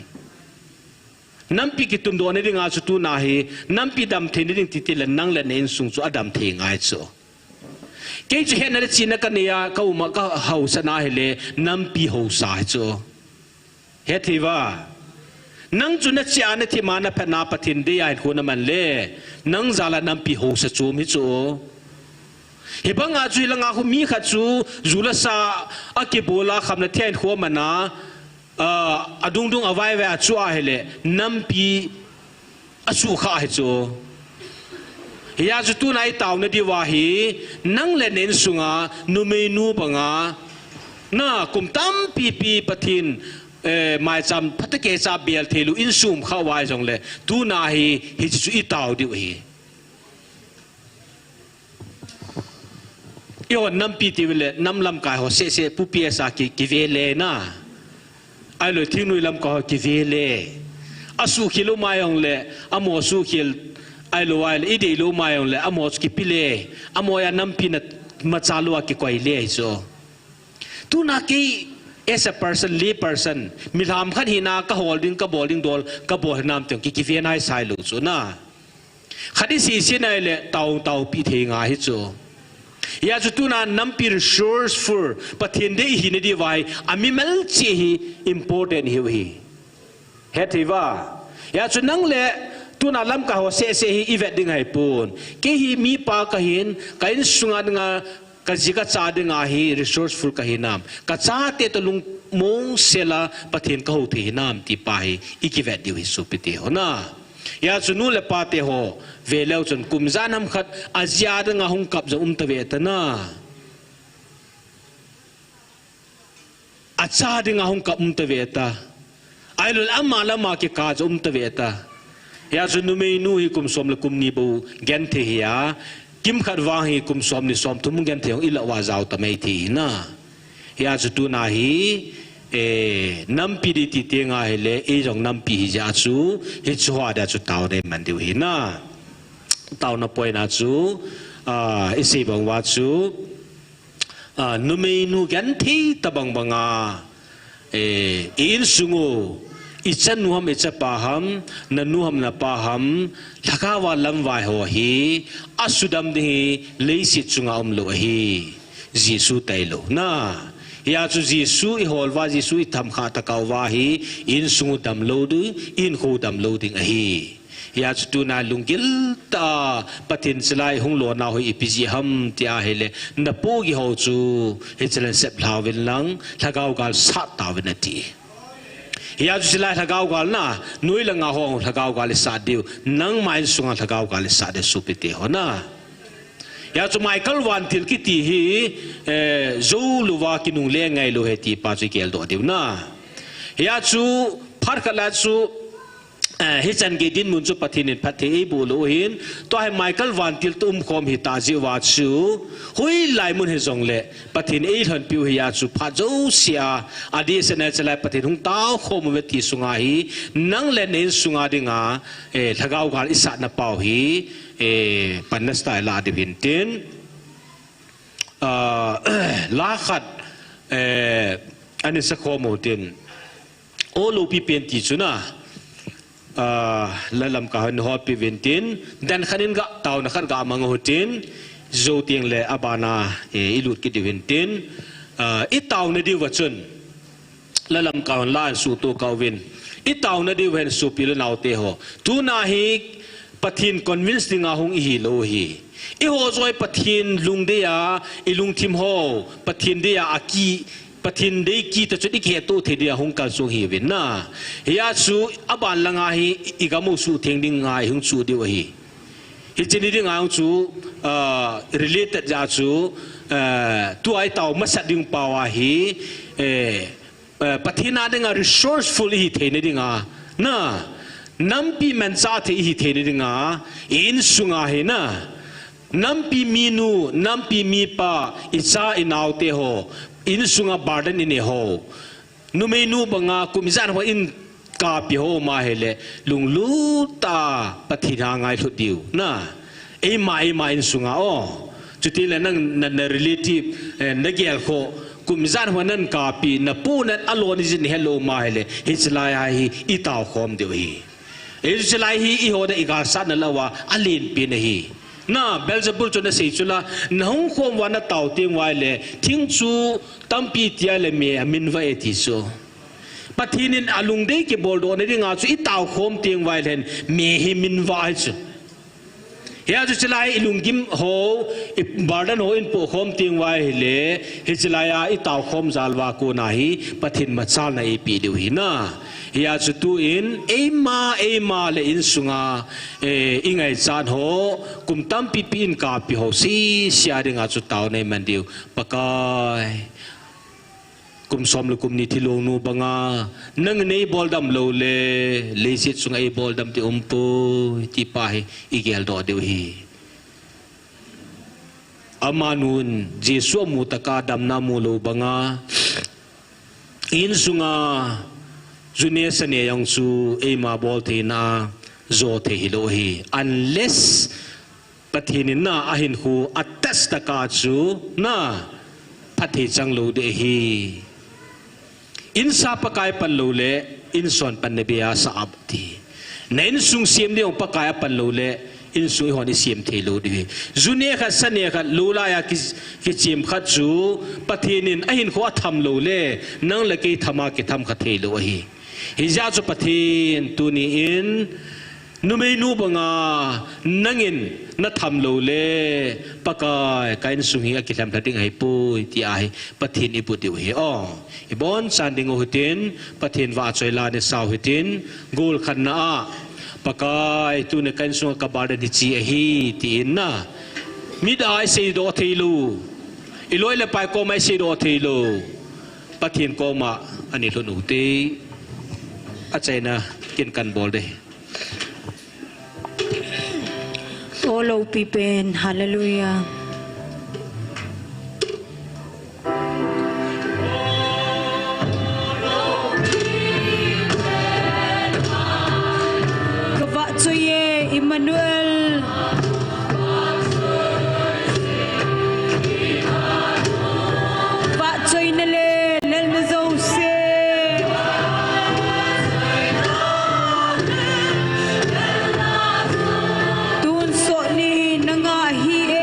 น้ำปีกิตุมโดนเดงอาจุตุนาฮีน้ำปีดำเทนดิงติติเลนังเลนเองสุงจูอดัมเทงไงโซเกยจะเห็นอะไรจีนกันเนี่ยเขามาก็หูสัตนาฮีเลน้ำปีหูสายโซเฮติว่านังจุนเจียนที่มานะเพนาปฏินเดียนคนมันเล่นังซาลาน้ำปีหูสัตจูมิโซฮิบังอาจุยลังอาคุมีขัดจูจุลสาอากิบูลาคำนัดเทียนขัวมันนะอดุงดุงเอาไว้ไว้อาจูอาเฮเลน้ำปีอาจูข้าเฮจูยาจุตุนายเต่าเนดีวาฮีนังเลนเนสุงานุเมนูบังาน่ากุมตั้มปีปะทินหมายจำพัตเกจาเบียลเทลูอินซูมเข้าไว้จงเลยตูนาฮีฮิจุอีเต่าดิวฮียอดน้ำปีติเวลน้ำลำกายหัวเสะผู้เปียสากิเวเลนะไอ้เลยทิ้งนุยลำกายกิเวเลอาสุขิลุมาอย่างเล่อโมสุขิลไอ้ลูไอ้อีเดลุมาอย่างเล่อโมสกิปิเลอโมยาน้ำปีนัดมาจาลุอากิกวยเล่โซตูนักกี้ as a person lay person มิลามขันหินากะโฮลดิ้งกะบอลดิ้งโดลกะบอลน้ำเตียงกิเวนายสายลุโซนะขัดที่สี่สินไอ้เล่เต่าปีเทงาฮิโซยาจุตุนานัมปี resourceful ปะเทียนได้หินดีไว้อามิมัลจีฮี important ฮิวฮีเฮติว่ายาจุนังเล่ตุนาลำกะหัวเสฮีอีเวดดิ้งให้ปูนเกฮีมีปากะหินกะอินสุงาดงากะจิกะจาดิ้งอาฮี resourceful กะหินามกะจาเตตลุงมงเซลาปะเทียนกะหูทีหินามตีปาฮีอีกิเวดดิวฮิสุปิเตโหนะยาจุนูเลปาเตโหเวลาจนกุมจานำขัดอาเซียนงาหงกับจะตะเวตนาอาจารย์งาหงกับตะเวตาไอ้ลุลอามาละมาเกกาจะตะเวตายาจุนูเมนูฮิกุมสมละกุมนีบูเกนเทียกิมขัดวางฮิกุมสมนิสมทุมุงเกนเทียงอิละวาจาวตะไม่ทีนะยาจุตูนาฮีน้ำปีดิติเตียงาเฮเลจงน้ำปีฮิจาจูฮิจหัวเดาจุดเต่าได้มันดิวหินะเต่านับปอยนาจูอิสิบังวาจูนุเมนูกันที่ตะบังบังอินสุงูอิจันนูฮัมอิจัปาฮัมนันนูฮัมนัปาฮัมลักาวาลัมวายหัวฮีอัสุดัมดีเลสิจุงอาโลฮีจิสุไตโลนะยาจุจิสุอิฮอลวาจิสุอิทำขาตะกาวาฮีอินสุงดัมโลดูอินคูดัมโลดิงฮียาจุตุนาลุงกิลตาปฏินสลายหงหลวนาหอยอิปิจิฮัมที่อาเฮเลนปูกิฮาวจูเฮจเลนเซบลาวินลังทากาวกาลสัตตาวินตียาจุสลายทากาวกาลน่ะนุยลังอาหงทากาวกาลสัตดิวนังไม่สุงทากาวกาลสัตเดสุปิเตหนะยาจุไมเคิลวันทิลกิตีฮีจูลูวากินุงเลงไงลูเฮตีปาจิเกลโดดิวนะยาจุพัดกลาจูฮิจันเกดินมุนจุปฏินิพัทเอบูโลหินตัวให้ไมเคิลวันติลตุ้มคอมฮิตาจิวาชูหุยไลมุนเฮจงเลปฏินเอหันปิวฮิยาจูพัดจูเสียอดีตเสนอจะไลปฏินหุงต้าคอมเวทีสุงาฮีนังเลนเนสุงาดิงาทากาวกาลอิสัตนาเปาฮีปันนัสไตลาดิบินตินลาขัดอันนี้สักข้อมูลตินโอลูปีเป็นติจุนะlalam kahan hot pi ventin dan khanin ga taw na khan ga mang hotin zo tiang le abana ilut ki di ventin i taw na di wachun lalam kahan lan su to kawin i taw na di wen su pi naw te ho tu na hi ปะทินคอนวินส์ดิงาหงอีโลฮีอีโฮซอยปะทินลุงเดียอีลุงทิมโฮปะทินเดียอากีปะทินเดียกีตะจุดอีเกตุเทเดียหงกันสุฮีเวนนะฮิยาสูอบานละงาฮีอีกามุสูเทงดิงาหงสูเดียวฮีฮิจินิดิงาหงสูrelated จาสูตัวไอเต่ามาสัดดิงปาวาฮีปะทินาดิงา resourceful ฮีเทนดิงานะน้ำปีมันซาเทฮีเทนดิงาอินสุงาฮีนะน้ำปีมีนูน้ำปีมีปาอิซาอินาวเตโฮอินสุงาบาร์เดนอินโฮนูเมนูบังอาคุมิจานว่าอินกาปิโฮมาเฮเลลุงลูตาปฏิทางไงทุดิวนะเอมาอินสุงาโอจุดที่เลนั่งนั่น relative นักเกี่ยวโคคุมิจานว่านั่นกาปีนับปูนั่นอโลนิจินเฮโลมาเฮเลฮิสลายฮีอิตาคอมเดียวฮีฮิสลายฮีอีโฮเดอีกาสันนั่นละว่าอลินปีนฮีน่าเบลซาบุร์จนเสียจุละน้องคมวันนั้นเต่าเตียงไว้เลยทิ้งจูตั้มปีเตียเลยเมียมินไว้ที่สุปะทีนินอลุงเด็กบอลโดนในงานจูอีเต่าคมเตียงไว้เลยเมียหิมินไว้จูเฮียจุดลายลุงกิมโฮบาร์ดันโฮอินโปคมเตียงไว้เลยเฮียจุลายอีเต่าคมซาลวาโกนาฮีปะทินมาซาลในปีเดียวหินะเฮียจุดตัวอินเอมาเลยอินสุงาอิงไอจานโฮกุมตั้มปีอินกาปีโฮซีเสียดิงาจุดเต่าในมันเดียวปะกายกุมสมหรือกุมนิทิโลนูบังอานั่งในบอลดำโลเลสิตสุงไอบอลดำที่ปูที่ไปอีเกลดอเดียวฮีอามานุนเจสุมุตะกาดำนามูโลบังอาอินสุงาจุเนสเนียยังสูเอมาบอลเทนาโจเทฮิโลฮี unless ปะทินินนาอาหินหูอัตตสตะกาจูนาพัทธิจังโลเดฮีอินซาปะกายปันโลเลอินส่วนปันเนบียาสาบทีในอินสุงเสียมเดียวปะกายปันโลเลอินสุยหอนิเสียมเทโลดีจุเนียขัดสเนียขัดลูลายากิจิมขัดจูปะทินินอาหินหูอัทำโลเลนั่งเลกีธรรมากิทำขัดเทโลฮีฮิจาจุปะทินตุนีอินนุเมนูบังอานั่งอินนัทำโลเลปะกายการสุงฮีอากิลามทัดดิ้งให้ปุยที่ไอปะทินอิบุติวฮีอ๋ออิบอนสันดิงโอหิตินปะทินว่าจอยลาเนสาวหิตินกูลขันนาปะกายตุนการสุงกับบาร์ดิจีฮีที่อินนะมิดาไอซีโดเทลูอิลอยเลไปโกไม่ซีโดเทลูปะทินโกมาอันนี้ทุนอุติอาจารย์นะกินกันบอลเดโอโลปีเป็นฮาเลลูยากวาดจุเยอิมมานูเอลวาดจุยนเลเลนโซเซตุนโซนีนังอาฮีเอ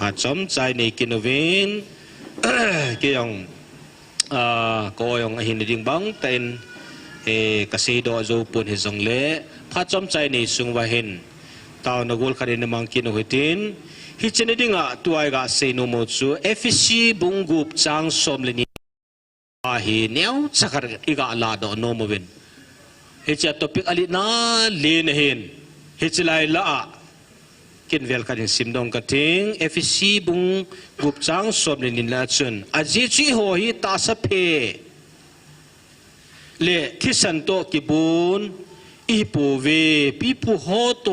าจอมใจในกินวินเกี่ยงก็ยังหินดิ่งบังเต็นกษีดอจูปุ่นหิจงเล่พาจอมใจในสุงวาหินตาวนกุลคดีนมังกินหัวตินฮิจเนดิ่งตัวไอ้กาเซโนโมจูเอฟซีบุงกุบจางสมเลนีหินเนี้ยสักอีกาลาดอนโนโมวินฮิจตัวพิกอลินาเลนหินฮิจไลละกินเวลกันสิมดงกติงเอฟซีบุงกุบจางสมเลนีละจุนอาจิจิโฮฮิตาสเพเลที่สันโตกิบุนอีปูเวปีปูโฮโต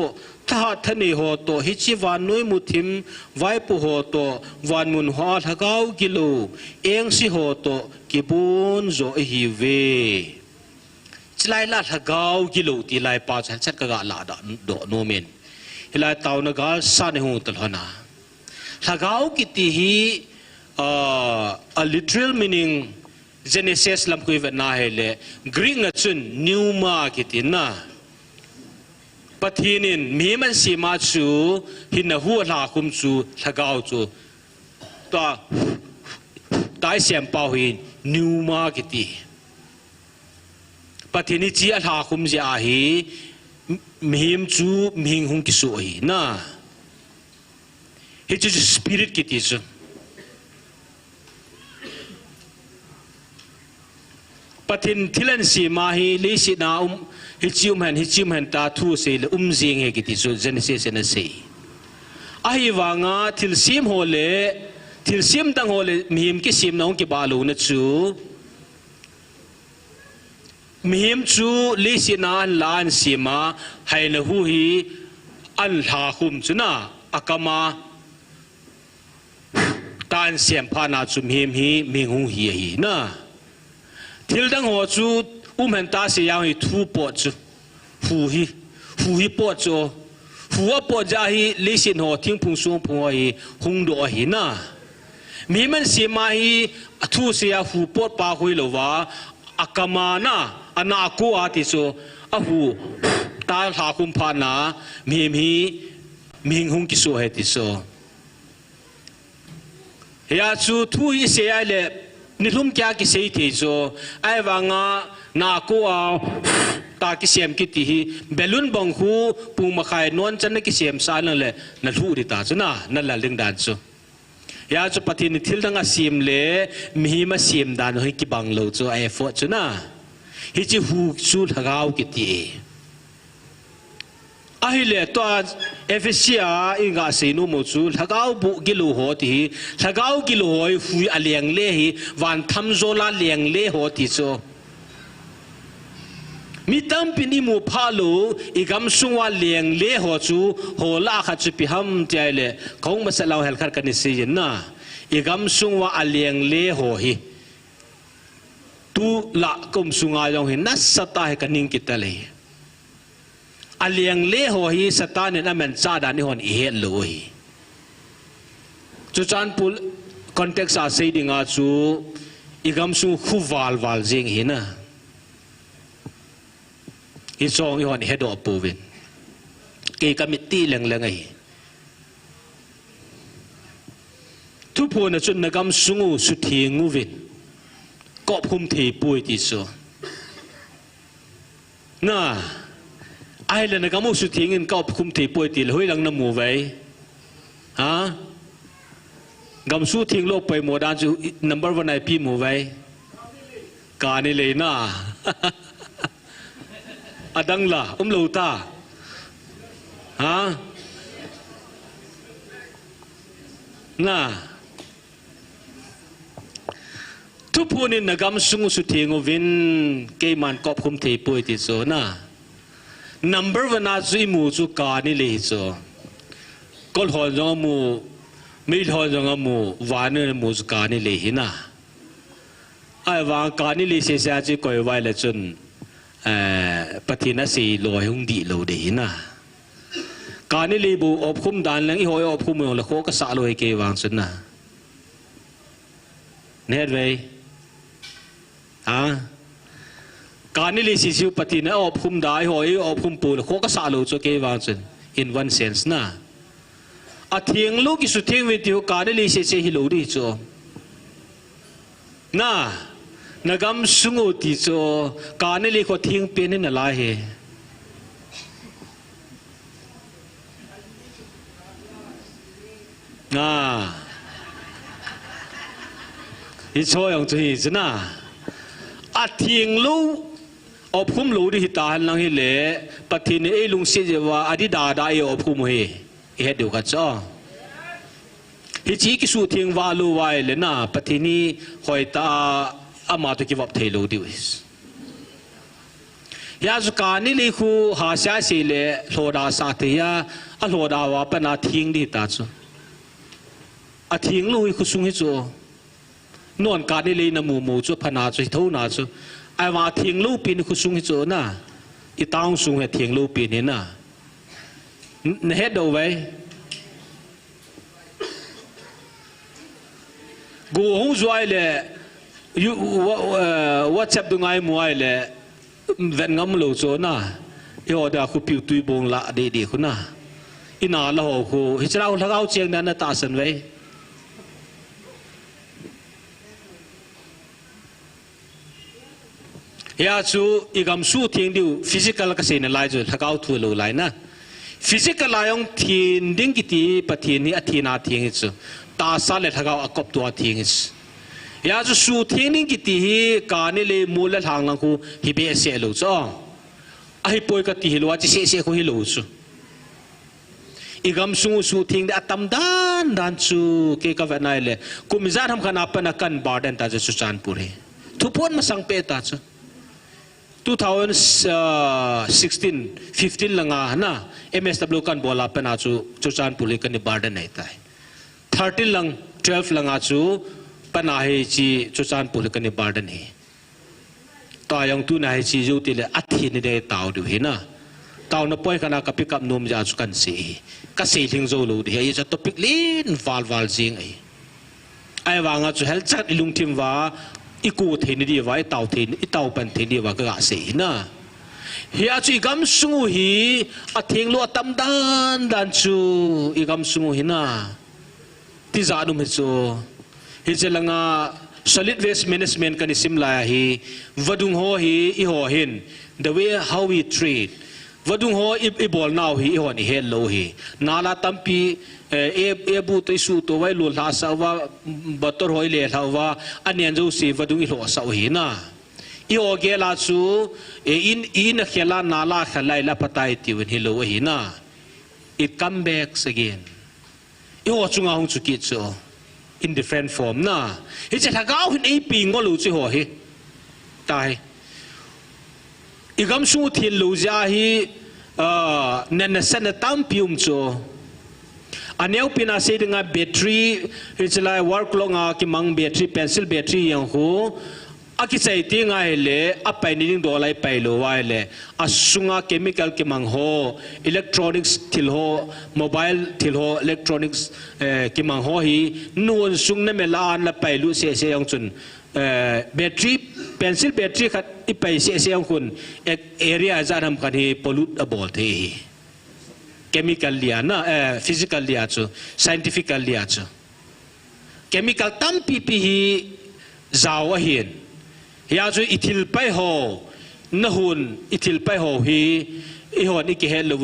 ถ้าท่านโฮโตฮิจิวานุยมุทิมไว้ปูโฮโตวันมุนฮอทะเกากิโลเองสิโฮโตกิบุนโจฮิเวจะไล่ลาทะเกากิโลที่ไล่ป่าฉันชัดกะกะลาดโดโนเมนฮิไล่ตาวนกาสานหูตลอนาทะเกากิติฮีa literal meaning Genesis lam kui vet na hele Greek nga chun pneuma kitina pathinin miman sima chu hinna hu la kum chu thagau chu ta tai siam pau hi pneuma kiti pathini chi a la kum ja hi mihim chu mihing hung ki su hi na hi chu spirit kiti chuปัทินทิลันสีมาฮีลิสินาฮิจิมหันตาทูเซลเซียงเฮกิติสุเจนเซเซนเซอาฮิวางาทิลซิมโฮเลทิลซิมตังโฮเลมีมกิซิมน้องกิบาลูนจูมีมจูลิสินาลานสีมาให้นหูฮีอันลาคุมจุนาอากามาตานเสียมพานาจุมีมฮีมิงหูฮีนะทิลดังหัวจูเห็นตาเสียงให้ทูปอดจูหูฮีปอดจูหัวปอดจะให้ลิสินหัวทิ้งพุงสูงพุงให้หุงดูให้น่ะมีมันเสียมาให้ทูเสียหูปอดปาหุยหรือว่าอากามานะอนาคูอาติโซอะหูตาหาคุมพานามีหุงกิโซให้ติโซเฮียจูทูอีเสียเลยนิลุมแกกิเสียทีโซไอ้วางานากูเอาตากิเสียมกิติฮีเบลุนบังคูปูมาขายนวลจันนกิเสียมสารนั่นแหละนั่นหูดิตาจุน่ะนั่นแหละเรื่องด่านโซยาจุปฏินิทิลดังอาเสียมเล่มีมาเสียมด่านให้กิบังโลโซไอ้ฟอจุน่ะฮิจิหูสูดหากาวกิติไอ้เล่ตัวเอฟเซียอิงกาเซนุโมจูหากาวบุกิโลหัวทีหากาวกิโลหัวหุยอเลียงเล่ฮีวันทำโซลาเลียงเล่หัวทีโซมีตั้งปีนี้มูพาลูอีกำสุงว่าเลียงเล่หัวจูหัวลาขัดจุพิฮัมใจเล่คงมาเสลาเฮลคัดกันนิสิยนะอีกำสุงว่าอเลียงเล่หัวฮีตูละกุมสุงอายังเห็นนัสตาให้กันนิ่งกิตเลยอเลียงเล่หัวฮีสตาเนี่ยนั่นมันซาดานิฮอนอีเฮลเลยจุจานพูลคอนเท็กซ์อาศัยดิ่งอาจูอีกำสุงคู่วาลเจงเห็นนะฮิซองอีฮอนเฮดอปูวินเกย์กามิตี้เล็งไงทุกพูนจุนนักำสุงสุดเทียงูวินก็พุ่มทีปุยติโซน่าไอ้เลยนักำมุสุดเทียงินก็พุ่มทีปุยติเลยหลังน้ำมูไว้ฮะกำสุดเทียงโลกไปโมดานจูนัมเบอร์วันไหนพี่มูไว้การนี่เลยน่าอดังละโลตาฮะน่าทุกผู้นี่นักการสุงสุดที่งวินเกมันกอบคุมเทปุยติโซน่ะ number วันนั้นจุยมูจุการนี่เลยโซก็หอจงมูไม่หอจงมูวานนี่มูจุการนี่เลยน่ะไอ้วางการนี่เลยเสียจีก่อยไว้เลยจนปฏิณสีลอยหุ่งดีโลดีน่ะการนี่เลยบูอบคุมด่านแล้วอีหอยอบคุมเมืองละโคก็สะลอยเกวางสุดน่ะเนี่ยเว้ยการนี่ลิสิวปฏินะอบคุมได้หอยอบคุมปูนโคก็สาลูจเกวางจน in one sense นะ à thiêng lúc cái sự thiêng về điều cả đấy sẽ hiểu đi cho na gam sungu thì cho cả đấy có thiêng bên nên là lại he na ít thôi ông chơi chứ na à thiêng lúc ở phum lũ đi ta hành lang hi lệ bắt thì này lung xe gì và adi đà đà ở phum hi hết điều cả cho hi chỉ cái số thiêng va lu vai lệ na bắt thì này hỏi ta ama tu kibap thầy lũ đi ya zu cả này li khu hà xa xí lệ lô đà sa thì ya à lô đà và bên à thiêng đi ta cho à thiêng lũ hi khu sung hi cho non cả này li na mù cho phana cho thâu na cho aiว่าเทียงลูกปีนคุณซุงให้โจน่ะอีตางซุงให้เทียงลูกปีนี่น่ะเฮ็ดเอาไว้กูหูจอยเลยว่าจับดูไงมวยเลยเวนงำลูกโจน่ะอีหัวเดียวกูปิวตุยบงละดีคุณน่ะอีน่าละหัวกูฮิจเราถ้าเอาเชียงนั้นน่ะตาสันไว้ยาชูอีกคำสู้ทิ้งดิวฟิสิกอลก็เสียนลายจุดถ้าเขาทั่วโลกลายนะฟิสิกอลลายองทิ้งดิ้งกิตีปะทิ้งนี่อธินาทิ้งจุตาสาเลถ้าเขากบตัวทิ้งยาชูสู้ทิ้งดิ้งกิตีฮีการนี่เลยมูลทางนังคูฮิเบสเซลูจ้าไอ้ป่วยก็ตีฮิโลว่าจะเสียคูฮิโลจูอีกคำสู้ทิ้งได้ตั้มด้านจูเกี่ยวกับอะไรเลยกุมิจารทำขนาดเป็นกันบาร์เดนตาจะสุจานปุรีทุกคนมาสังเกตตาจู2016 15 lang na MSW kan bola pa na chu chuchan puli kan ni barden nei tai 13 lang 12 lang chu panahi chi chuchan puli kan ni barden hi ta yang tu nai chi ju ti le athi ni de taw du hi na taw na poi kana ka pick up nom ja chu kan si ka se thing zo lu di hi cha topic lin wal jing ai wanga chu hel chat ilung tim waอีกูเทนดีว่าไอเต่าเทนไอเต่าเป็นเทนดีว่าก็อาศัยนะเฮียจูอีกำสูงฮีอาเทงลัวตั้มด้านจูอีกำสูงฮีนะที่จะดูมิจูฮิจลังา solid waste management กันนิสิมลายฮีวัดุงหัวฮีอีหัวหิน the way how we treat วัดุงหัวอีบอลนาวฮีอีหัวนี่เฮลโลฮีนาลาตัมปีบูตัวสูตัวไว้ลุลาสาวบัตรหอยเลี้ยสาวอันนี้จะสิวัดุงอีหลัวสาวหินะอีโอเกลาสูอินเขลานาลาขลายละพัตไอติวันฮิโลหินะ it come back again อีหัวจุงอาหงจุกิจโซ in different form นะฮิจะถ้าก้าวขึ้นไอปีงก็รู้จิหัวฮิตายอีกคำสูทิลลูจาฮีเนนเซนตั้มพิมโซอันนี้เป็นอาศัยdengan battery ที่จะไล่ work ลงกิมัง battery pencil battery อย่างหูอากิใส่ที่ง่ายเลยอัปไปนี่ดึงตัวอะไรไปโลไว้เลยอาสุงา chemical กิมังหู electronics ทิลหู mobile ทิลหู electronics กิมังหูฮีนู่นสุงนั่นเมลานละไปลุเสียอย่างจุนbattery pencil battery ขัดอีไปเสียอย่างคุณarea จะทำกันที่ pollute อบอลที่chemical liya na physical liya chu scientific liya chu chemical tam pi hi zawa hin ya chu ithil pai ho nahun ithil pai ho hi I hon iki hello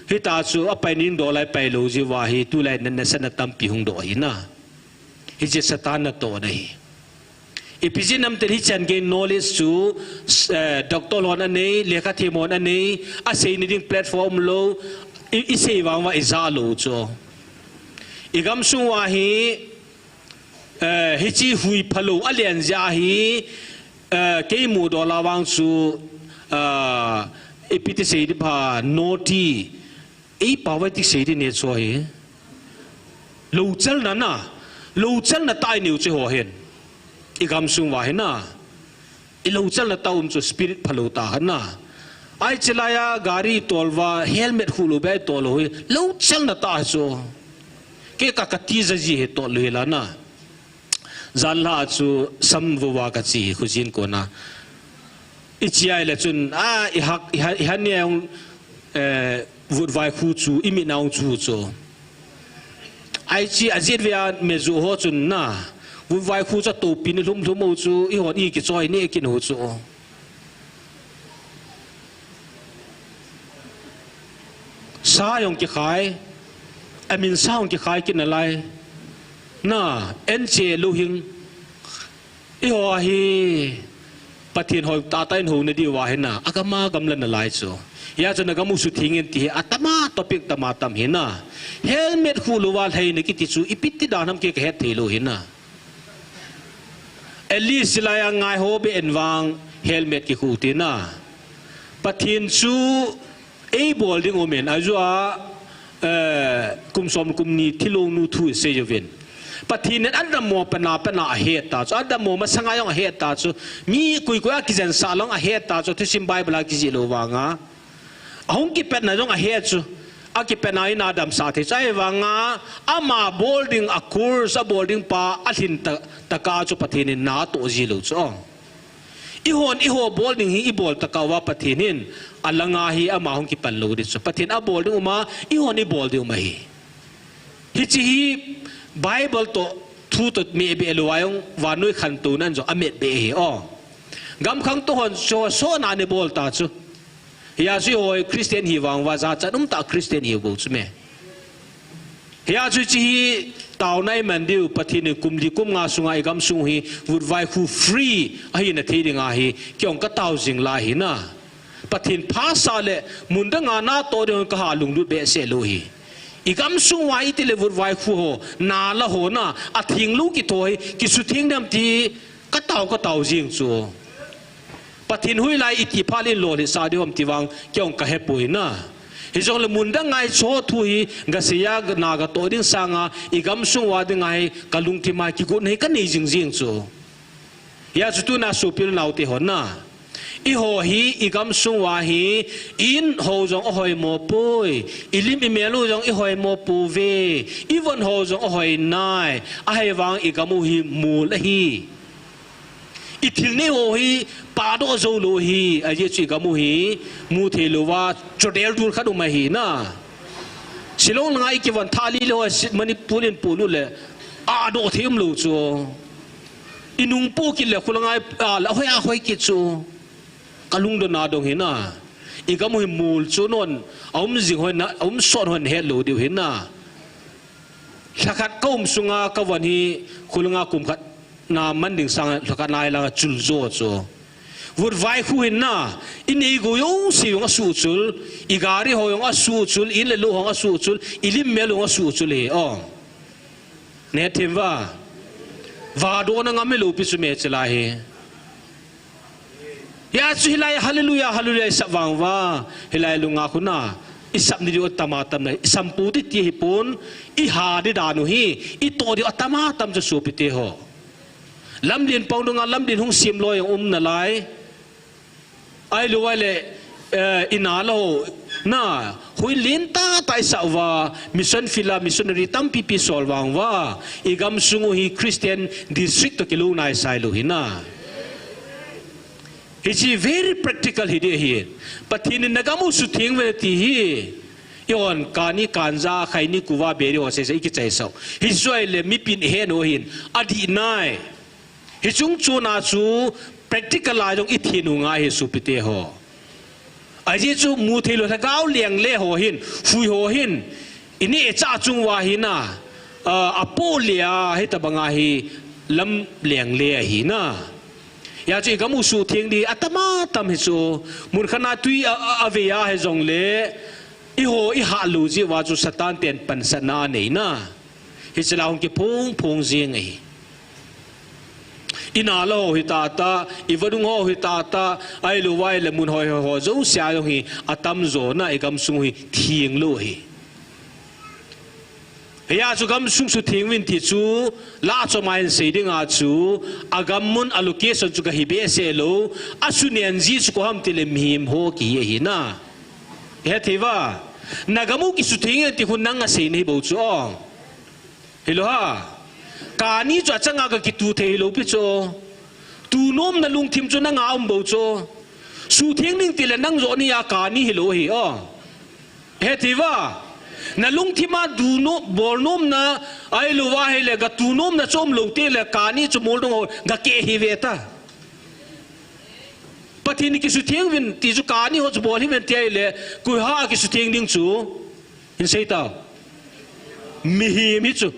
hi ta chu apai nin do lai pai lo ji wa hi tu lai nan san tam pi hung do hi na hi je satan na to dai ipijin nam te hi chan ge knowledge chu doctor lon anei lekha themon anei a sei ni ding platform lo isei wang wa izalo cho igam suwa hi hi chi hui phalo alian ja hi ke mu do la wang chu ipiti sei di pha noti ei pawai ti sei di ne cho hi lo chal na tai niu che ho hen igam suwa hi na I lo chal na taum chu spirit phalo ta na ai chelaya gari tolwa helmet hulu be tolo hi lo chal na ta so ke ka kati zaji he tolo hi la na zanla chu samwa ka chi khujin ko na ichiai la chun i han ne vut vai khu chu imi naung chu cho ai chi azit via mezu ho chun na vu vai khu cha tu pin lum lum mo chu I hon I ki choi ni ki no chu sa yong ki khai amin sa yong ki khai ki na lai na en che lu hing I ho hi pathin hoi ta tai ho ne di wa he na akama gamlan na lai chu ya chu na gamu su thingin ti atama topic tama tam hina helmet khuluwal hai ne ki ti chu ipiti danam ke he thelo hina at least silaya ngai ho be enwang helmet ki khu ti na pathin chu a bolding omen azua kumsom kumni thilong nu thu se yovin pathin an damo pana a heta so adamo masanga yong a heta so mi kui ko ki jan salong a heta so thi sim bible ki ji lo wanga ahong ki pet na yong a het so aki penai na dam sa the chai wanga ama bolding a course a bolding pa athin ta ka chu pathin na to ji lo so I ho bolding hi I bol ta ka wa pathinin alanga hi ama hong ki pan lo ri so pathin a bolding uma I hon I bolding uma hi chi hi bible to thu to me be elwayong wanoi khan tu nan jo amet be hi gam khang to hon so na ne bol ta chu ya ji hoi christian hi wang wa za cha ta christian hi bo chu me ya chu chi tao nai man diu pathin kum di kum nga sunga igam sung hi would vai khu free a hi na the ding a hi kyong ka tao jing la hi na pathin pha sa le munda nga na to de ka ha lung lu be se lo hi igam sung wa ite le would vai khu ho na la ho na a thing lu ki thoi ki su thing dam ti ka tao jing chu pathin hui lai iti phalin lo le sa de hom ti wang kyong ka he pui na hijong le munda ngai cho thui ga sia na ga to ding sanga igam sung wa ding ngai kalung ti ma ki go nei ka nei jing jing chu ya chu tu na su pil nau te hon na I ho hi igam sung wa hi in ho jong hoi mo pui ilim I melu jong I hoi mo pu ve even ho jong hoi nai a hai wang igamu hi mu la hi itil ne ho hi pa do zo lo hi a ye chi gamu hi mu the lo wa chodel dur khadu ma hi na silong ngai ki wan thali lo manipurin pulu le a do them lo chu inung po ki le khulangai la hoi ki chu kalung do na dong hi na igamu hi mul chu non jing hoi na son hon he lo diu hi na thakat kom sunga ka wan hi khulanga kum khat na manding sang thakat nai la chul zo chu would vai khu hin na in ei go yo si yong su chul igari ho yong su chul in le lu hong su chul ilim me lu su chul he ne thim wa do na ngam lu pi su me chla he ya chu hilai hallelujah sa wang wa hilai lu nga khuna isap ni dio tamatam na sampu ti hi pun I ha de danu hi I to dio tamatam chu su pi te ho lam lin pong nga lam din hung sim lo yong na lai ai lu wale inalo na hui linta tai sa wa mission fila missionary tam pp solwang wa igam sungu hi christian district to kilu nai sai lu hina it's very practical hi de hi pathin nagamu su thing we ti hi yon kani kanja khaini kuwa beri ho se ki chai sau hi soi le mi pin he no hin adi nai hi chung chu na chu practical la jong I thinu nga hi su pite ho aji chu mu thilo tha gao liang le ho hin fui ho hin ini e cha chung wa hi na apolia hi tabanga hi lam liang le hi na ya chu gamu su thing di atama tam hi chu mun khana tui aveya he jong le I ho I ha lu ji wa chu satan ten pan sana nei na hi chala hong ki phung jing ai inalo hi ta ivadung ho hi ta ai lu wai le mun hoi ho zo sia yo hi atam zo na igam sung hi thieng lo hi ya chu gam sung su thieng win ti chu la cho mai se ding a chu agam mun allocation chu ka hi be se lo asunian ji chu ko ham tile mhim ho ki hi na he thiwa nagamu ki su thieng ti hun nang a se nei bo chu hello ha kani cho changa ka ki tu the lo pi cho tu nom na lung thim cho na nga bo cho su thieng ning ti le nang zo ni ya kani hi lo hi he thiwa na lung thima du no bol nom na ai lo wa he le ga tu nom na chom lo te le ka ni chu mol dong ga ke hi ve ta pathin ki su thieng vin ti chu ka ni ho chu bol hi ven te le ku ha ki su thieng ding chu in sei ta mi hi mi chu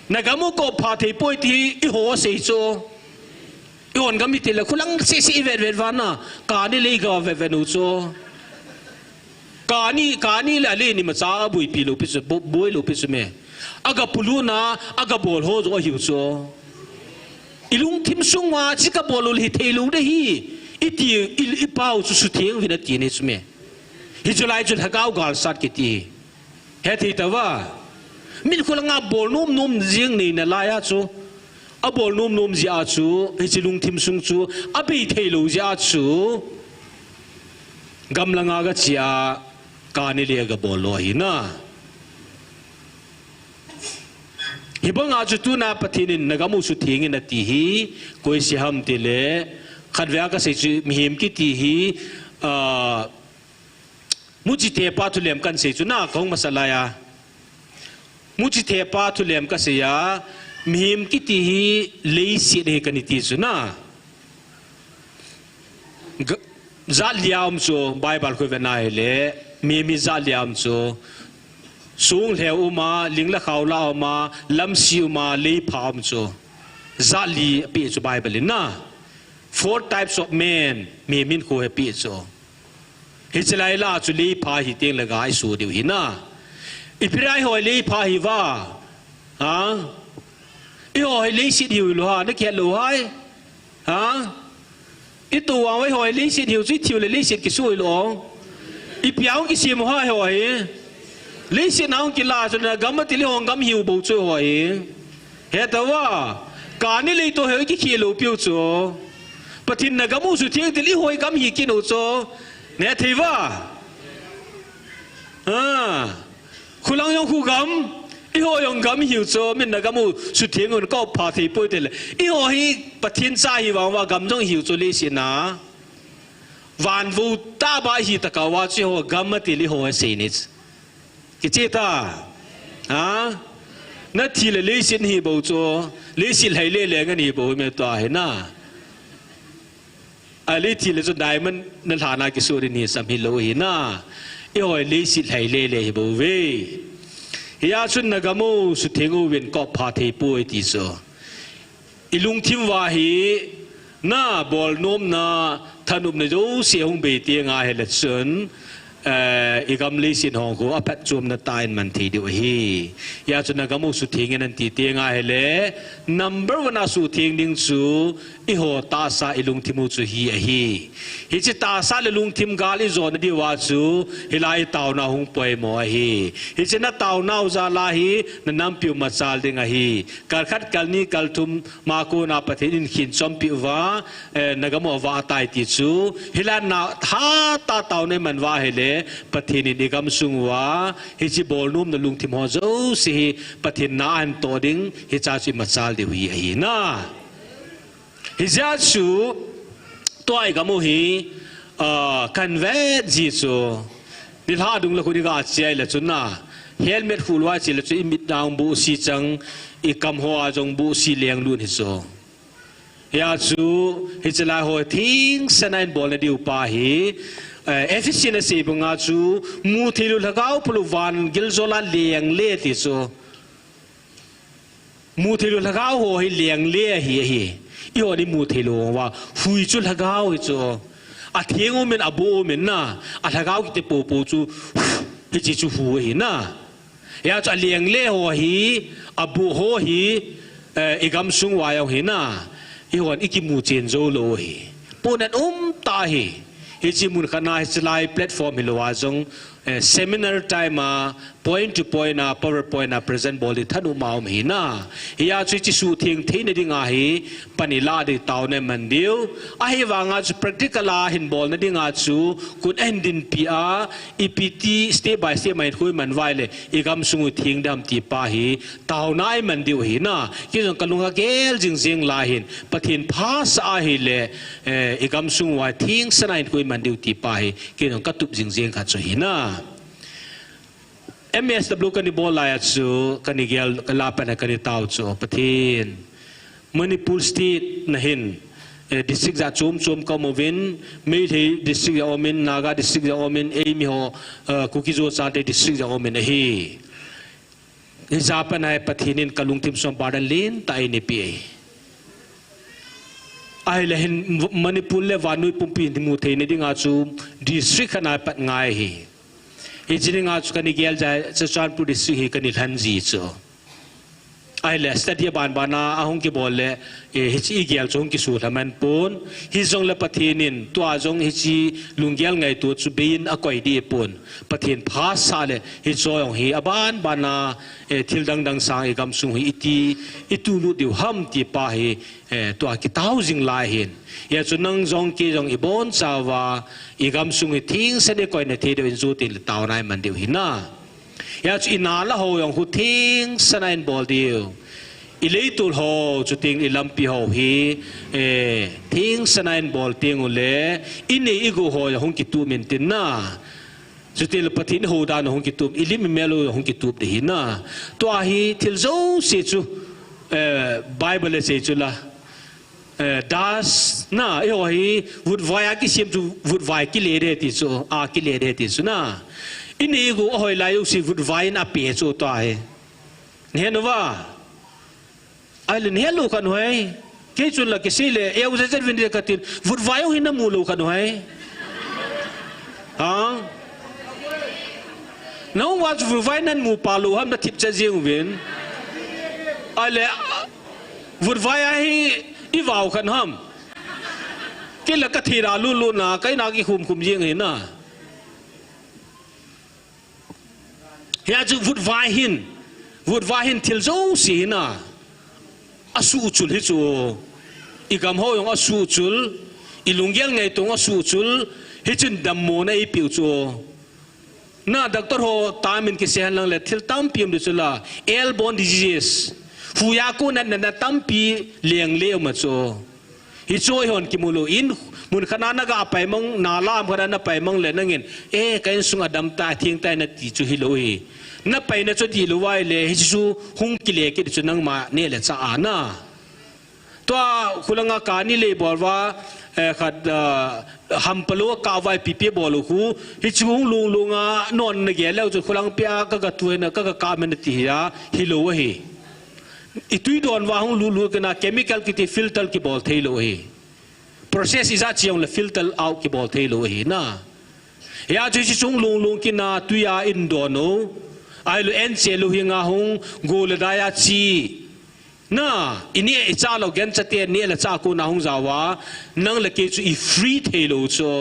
na ga mo ko pha thei poi ti I ho sei chu I on ga mi te le khulang se se ve ve wa na ka ni le ga ve ve nu chu ka ni la le ni ma cha bui pi lo pi chu boi lo pi chu me aga pulu na aga bol ho zo hi chu ilung thim sung wa chi ka bol hi thei lu de hi iti I pau chu su thieng vi na ti ni chu me hi julai jul ha gao gal sat ki ti he thi ta wa min khulanga bol nom jing nei na la ya chu a bol nom ji a chu hi chi lung thim sung chu a be thei lo ja chu gam langa ga chia ka ni le ga bol lo hi na hi bang a chu tu na pathin in nagamu su thing in ti hi koi si ham ti le khatwa ka se chu mi him ki ti hi muji te pa tu lem kan se chu na kong masala ya muji te pa tu lem ka se ya mi him ki ti hi lei si de kan ti chu na za liam chu bible ko ve na le mi za liam chu sung le uma ling la khaw la uma lam si uma le pham chu za li pi chu bible na 4 types of men mi min ko he pi chu hi chlai la chu le pha hi teng la ga I su diu hi na ipirai hoi le pha hi wa ha I hoi le si diu lo ha na khe lo hai ha I tu wa wai hoi le si diu chi thiu le si ki su lo I piao ki si mo ha hoi le si naung ki la chu na gam ti le hong gam hiu bo chu hoi he ta wa ka ni le to he ki khi lo piu chu pathin na gamu su thieng ti li hoi gam hi ki no chu ne thei wa khulang yong khu gam I ho yong gam hiu chu min na gamu su thieng on ko pha thei poi te le I ho hi pathin cha hi wa gam jong hiu chu le si na van vu ta ba hi ta ka wa chi ho gam ti li ho se ni ki che ta na thi le sin hi bo chu le sin hai le nga ni bo me ta he na a le thi le chu dai man na thana ki su ri ni sam hi lo hi na I hoi le sin hai le hi bo ve ya chun na gamu su thengu wen ko pha thei poi ti so ilung thim wa hi na bol nom na thanup na jo se hong be ti nga he le chun igam le sin hong ko apat chum na tain man thi diu hi ya chun na gamu su thing en ti ti nga he le number 1 su thing ding chu I ho ta sa ilung thimu chu hi a hi chi ta sa le lung thim gal I zon di wa chu hilai taw na hung poi mo hi chi na taw na za la hi na nam piu ma chal ding a hi kal khat kal ni kal thum ma ko na pathin in khin chom pi wa na gamu wa tai ti chu hilan na tha ta taw ne man wa he le pathin in igam sung wa hi chi bol num na lung thim ho zo si pathin na an to ding hi cha chi ma chal di hi na hi ja chu toy ga mo hi kan ve ji chu ni ha dung la khu ni ga chai la chu na helmet hu lwa chi la chu imit dang bu si chang I kam ho a jong bu si leng lun hi so ya chu hi chala ho thing sanain bol na diu pa hi efficiency bunga chu mu thilu lagau pulu van gil zola leng le ti so mu thilu lagau ho hi leng le hi I ho ni mu thilu wa hui chu lagau hi chu a thiengo men abo men na a lagau ki te po chu hi chi chu hu hi na ya chu leng le ho hi abu ho hi igam sung wa yo hi na I ho ni ki mu chen zo lo hi ponan ta hi hi chi mun khana hi chlai platform hi lo wa jong seminar time point to point powerpoint present bol thanu mau mi na ya chu chi su thing thein dinga hi panila de taw ne mandiu a hi wanga chu practical hin bol na dinga chu kun endin pia ept step by step mai khui man wai le igam sungu thing dam ti pa hi taw nai mandiu hi na ki jong kalunga gel jing jing la hin pathin phas a hi le igam sungu wa thing sanai khui mandiu ti pa hi ki jong katup jing jing kha chu hi na MSW กันนี่บอลลายจูกันนี่เกลกันลาเป็นกันนี่ตาวจูประเทศมณีปูสตีนะเห็นดิสตริกจะจุ่มก็มาวินไม่ที่ดิสตริกจะอมินนากาดิสตริกจะอมินมีหัวคุกิโจซาเตดิสตริกจะอมินเฮฮิจาเป็นไอ้ประเทศนี้กลุงทิมสมบัติลินตายนี่ปีไอ้เลยเห็นมณีปูเลวานุยปุ่มปีนที่มุทัยนี่ดิ้งอาจูดิสตริกขนาดปัดง่ายเฮฮิจิงอาจูกันนี่เกลจะจะจานปูดิสตริกกันนี่ทันจีจูไอ้เลยสตดีบานบานาอาหงกิบอลเลยฮิจิเกลจงกิสูทำมันปูนฮิจงเลประเทศนี้ตัวจงฮิจิลุงเกลไงตัวจูเบียนอากอยดีปูนประเทศพาสาเลยฮิจงฮิอบานบานาทิลดังสางกำสุงฮิอิตูลุดิวฮัมตีปาฮิตัวกิตาวจิงลายเห็นยาจุนังจงกีจงอิบอนสาวาอีกำสุงฮิทิ้งเสด็จก่อยในเทเดวินจูติลตาวนายมันเดียวหินายาจุอินาละโหยงหุทิ้งสนายบอลเดียวอิเลตุลโหจุติงอิลัมปีโหฮีทิ้งสนายบอลเตียงอุเลอินเนอิกูโหยงกิตูเมนตินนาจุติลปฏินโหดานหงกิตูบอิลิมเมโลหงกิตูบเดหินาตัวฮีทิลโซเซจูไบเบิลเซจูละdas na yo hi would vaya ki sim tu would vaya ki le re ti so a ki le re ti so na ini go hoi la yo si would vaya na pe so to ai ne no wa ai le ne lo kan hoi ke chun la ke si le e u se vin de ka tin would vaya hi na mu lo kan hoi ha no was would vaya nan mu pa lo ham na tip cha jing win ai le would vaya hiอีวาวขันห้ามกินแล้วก็ทีราลุ่นนะใครนักอีคุมยิงเห็นนะเฮียจะวุดวายหินทิลโจสีนะอาสูจุลฮิจูอีกำห้อยงอาสูจุลอีลุงเกลไงตรงอาสูจุลฮิจินดำโมนะอีปิวจูน่าด็อกเตอร์โฮตามินกิเซฮันลังเลทิลตั้มพิมดิจุลาเอลบอนดิจิสฟูยากูนั่นน่ะตั้มปีเลี้ยงเลี้ยวมาโจฮิโจยหอนกิมูโลอินมุนขนาดนั้นก็ไปมังนาลามขนาดนั้นไปมังเลยนั่งเงินกันสุงอดัมตาทิ้งแต่นั่นติจูฮิโลฮีนั่นไปนั่นจุดฮิโลไว้เลยฮิจูฮุงกิเลกิดจุนังมาเนี่ยแหละจ้านะตัวคุณลังอาการนี่เลยบอกว่าขัดฮัมเปโลกาวไว้ปีเปียบอลูคูฮิจูฮุงลุงนอนนเกลแล้วจุคุณลังเปียก็กระตัวน่ะก็กามันติฮะฮิโลฮีitu don wa hung lu kana chemical ki filter ki bol thailo hi process is a chiong le filter out ki bol thailo hi na ya chu chi chung lung ki na tu ya in do no ai lu en che lu hi nga hung go le da ya chi na ini e cha lo gen cha te ni le cha ko na hung za wa nang le ke chu i free thailo cho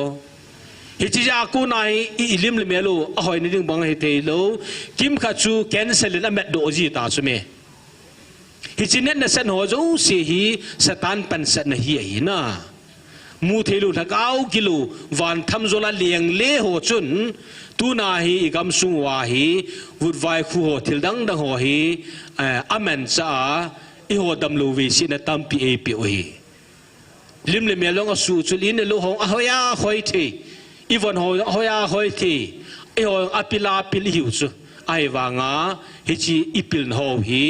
hi chi ja ko nai i lim le me lo a hoi ni ding bang he thailo kim kha chu cancel le na met do ji ta chu meฮิจินเนตสันหัวจูเสียฮีสถานปันสันเฮียหินะมูเทลุทักเอากิโลวันทำโซลาเลียงเล่หัวจุนตูนาฮีกำสุงวาฮีวุดไวคูหัวทิลดังหัวฮีอเมนซาอีหัวดำลูวิสินตัมปีเอปีโอฮีลิมเลเมียลงอสูจุลินลูหงอหอยาหอยทีอีวันหอยาหอยทีอีหัวอปิลาปิลหิวจูไอวางาฮิจิอีปิลหัวฮี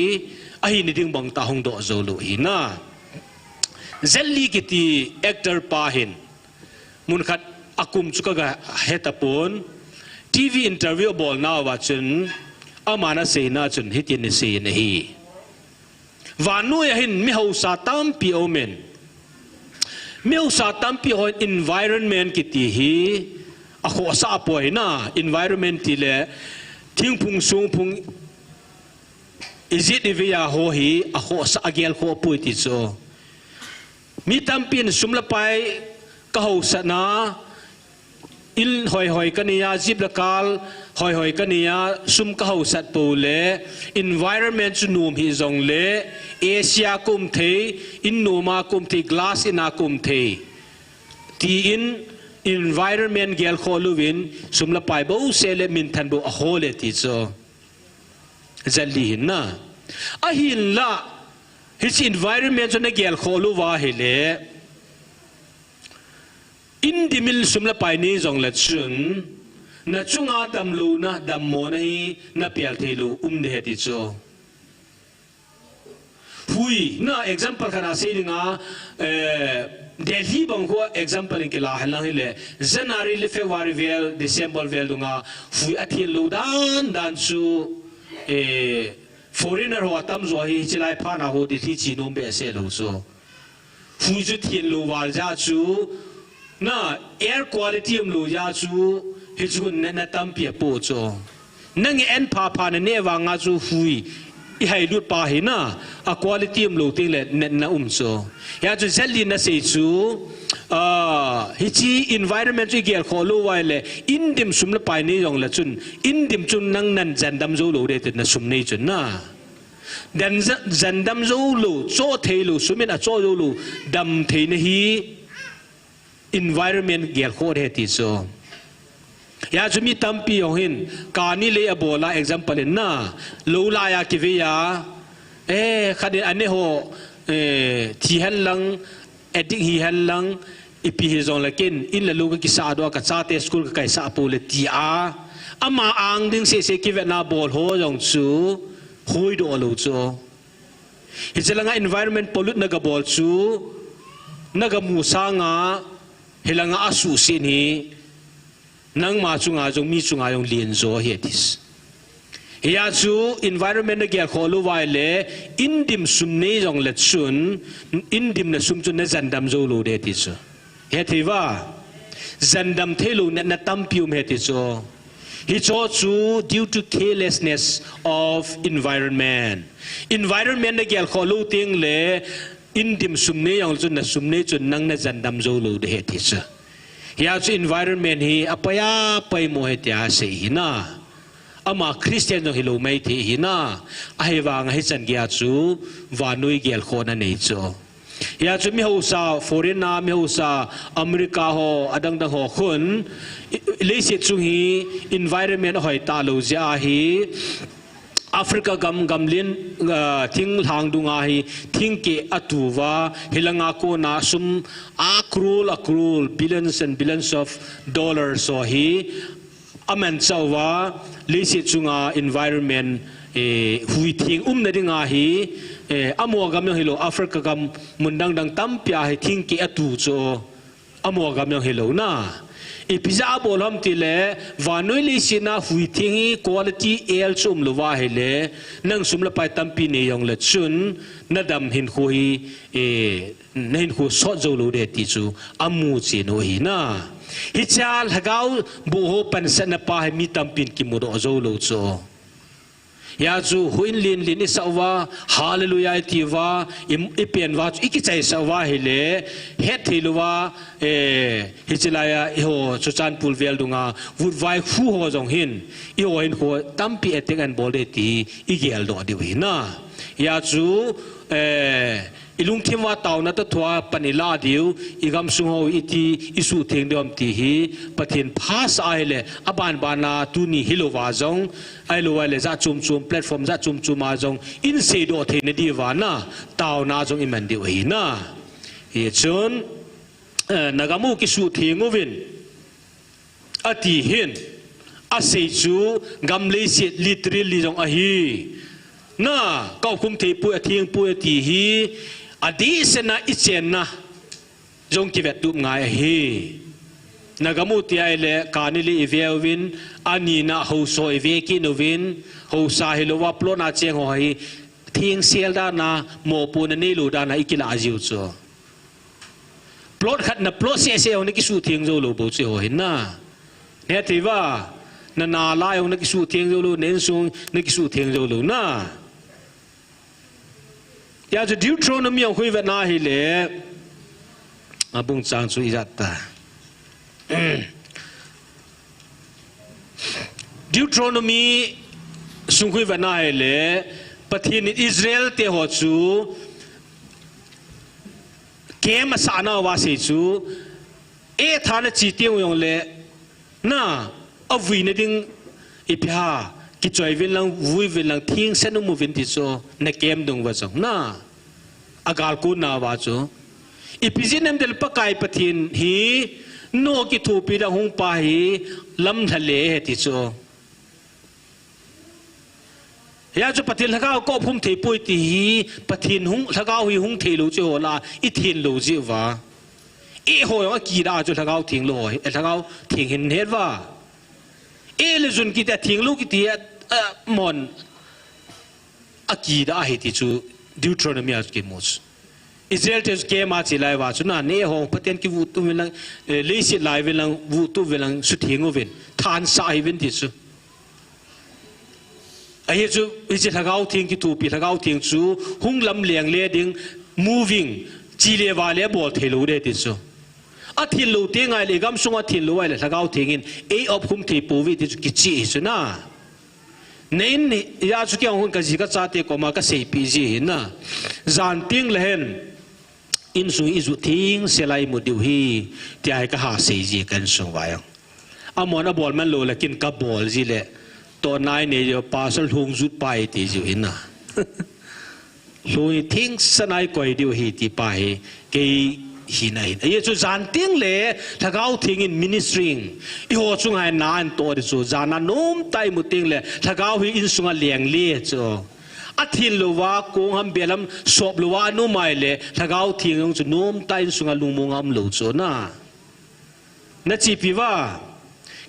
ไอ้นี่ดึงบังตาหงโดโซลูหินะเจลลี่กิตีแอคเตอร์ปาหินมุนขัดอากุมจุกกะเฮตาปูนทีวีอินเตอร์วิวบอลน่าว่าจนอามานะเซน่าจนฮิตินเซนฮีวานุยหินมิฮาวซาตัมปีโอเมนมิฮาวซาตัมปีโอ environment กิตีฮีอาโคซาปวยนะ environment ที่เลทิ้งพุงสูงพุงอิจิตวิยาโฮฮีอโคสอาเกลโคปุยติโซมีตัมปินสุมละไปกะหูสนาอินหอยกันนิยาจิบละกาลหอยกันนิยาสุมกะหูสัตปูเล environment จุนูมฮิซงเลเอเชียกุมเทอินนูมากุมเทกลาสอินากุมเททีอิน environment เกลโคลูวินสุมละไปบ่เซเลมินทันบ่อโคเลติโซจะลีนนะอาหินละฮิส environment จนเกี่ยวข้องลูว่าเฮเลอินดิมิลสุมละไปนี้จงละจุน na chunga damlu na dammo na hi na pial thelu de heti cho hui na example kana se nga Delhi bang ko example in kila halang hile January le February vel December vel dunga hui athi lo dan su foreigner ho atam zo hi chilai pha na ho di thi chi nom be se lo so hui ju thien lo wal ja chu na air quality am lo ja chu hi chu na tam pia po cho nang en pha na ne wa nga chu hui I hai lut pa hi na a quality am lo ting le net na so ya chu zali na se chu hi chi environment chi gel kho lo wa le in dim sum la pai ni yong la chun in dim chun nang nan jan dam zo lo de na sum nei chun na dan jan dam zo lo cho thei lo sumin a cho zo lo dam thei na hi environment gel kho de ti so ya chu mi tampi yong hin ka ni le abola example na lo la ya ki ve ya khade ane ho thi han lang edik hi han lang ipi he zong lakin in la lu ki sa do ka cha te school ka kai sa po le ti a ama ang ding se ki ve na bol ho yong chu hoi do lo chu hi chalanga environment pollute na ga bol chu na ga mu sa nga hilanga asu sin hi nang ma chunga jong mi chunga yong lien zo he this ya chu environment na gya kholu wai le indim sumne jong let sun indim na sum chun na zandam zo lo de this he thiwa zandam thelu na tampium he this he cho chu due to carelessness of environment na gya kholu ting le indim sumne yong chun na sumne chun nang na zandam zo lo de he this ya chu environment hi apaya pai mo he tia se hi na ama Christian no hilo mai the hi na ai wang hi chan gya chu wanui gel khona nei cho ya chu mi ho sa foreign na mi ho sa America ho adang dang ho khun le se chu hi environment hoi ta lo ja hi Africa gam lin thing hang dunga hi thing ke atuwa hilanga ko na sum akrul billions and billions of dollars so hi aman chawa lesi chunga environment hui thing na dinga hi amo gam hilo Africa gam mundang dang tampia hi thing ke atu cho amo gam hilo na Ipisa bolham tile vanoi le sina hui thingi quality el chum luwa hele nang sumla pai tampi ne yong la chun nadam hin ko hi nahin ko so zo lo de ti chu amu chi no hi na hichal hagau bu ho pan sa na pa mi tampin ki mo do zo lo cho ya chu huin lin isawa hallelujah tiwa ipen wa iki chai sawa hele he thiluwa hichilaya ho chuchan pul vel dunga would vai khu ho jong hin I ho hin ko tampi eteng an bol de ti igel do de wi na ya chu ilung thimwa taw na ta thwa panila diu igam sung ho iti isu theng dom ti hi pathin phas aile aban bana tuni hilowa jong ailowa le za chum platform za chum a jong in se do the na di wa na taw na jong iman di wi na ye chun nagamu ki su thengowin ati hin ase chu gamle se literally jong a hi na kau kum the pu athing pu ti hi adi sena ichena jong ki vet tu ngai hi nagamu ti ai le kanili evewin ani na ho so eve ki novin ho sa hilowa plona cheng ho hi thing sel da na mo pu na ni lu da na ikila ajiu cho plot khat na plot se ho ni ki su thing zo lo bo che ho hin na ne ti wa na la yo na ki su thing zo lo nen sung na ki su thing zo lo na ya chu Deuteronomy ong hui vet na hi le abung chang chu izata Deuteronomy sung hui vet na hi le pathin Israel te ho chu kem asana wa se chu thana chi tiang yong le na avui na ding ipha ki choi vin lang vui vin lang thing senu mu vin ti so na kem dong wa chong na agal ku na wa cho ipizin em del pakai pathin hi no ki thu pi da hung pa hi ลำทะเลที่โจยาจะปฏิลก้าวก็พุ่มเทปุยตีปฏินหุงลก้าวหิหุงเทลูเจโอลาอิทินลูจิวาอีโหยว่ากีดาจุลก้าวทิ้งลอยลก้าวทิ้งเห็นเหตุว่าเลจุนกิตทิ้งลูกกิตมอนอากีดาเหตุจูดิวทรอนมีอาสเกมุสอิสราเอลเทสเกมาจิไลว่าจุน่าเนหงปฏิญกิวุตุเวลังเลสิไลเวลังวุตุเวลังสุดทิ้งเวนทานสายเวนที่สุไอ้จูอิสราเอลทิ้งกิทูปีลก้าวทิ้งจูหุงลำเลียงเลดิ้ง moving จีเลวาเลบอลเทลูเดที่สุอาทิตย์ลูทิ้งไงเลยกำสุงอาทิตย์ลูไอ้เลยลก้าวทิ้งอินอบคุมที่ปูวิที่สุกิจิสุน่านี่ยาสุกี้องค์กษัตริย์ก็จะเตะก็มาก็เสียปีจีนะจานทิ้งเลยเห็นอินสุอิจุทิ้งเสลายมุดิวฮีที่ไอ้ก็หาเสียจีกันส่งไว้อามอนบอลมันโลละกินกับบอลจีเล่ตัวนายเนี่ยจะปาสลทงจุดไปที่จีเห็นนะลุยทิ้งสนายก่อยดิวฮีที่ไปเกยหินไอ้ยังจุดจานทิ้งเลยถ้าเขาทิ้งอินมินิสทริงอีหัวสุงไอ้นานตัวที่จุดจานนั้นนุ่มไตมุทิ้งเลยถ้าเขาหินสุงเลียงเลี้ยจ้ะอาทิตย์ลูว่ากูฮัมเบลัมสอบลูว่านุ่มไม่เลยถ้าเขาทิ้งจุดนุ่มไตสุงลุงมงฮัมลูจ้ะนะนั่นจีพีว่า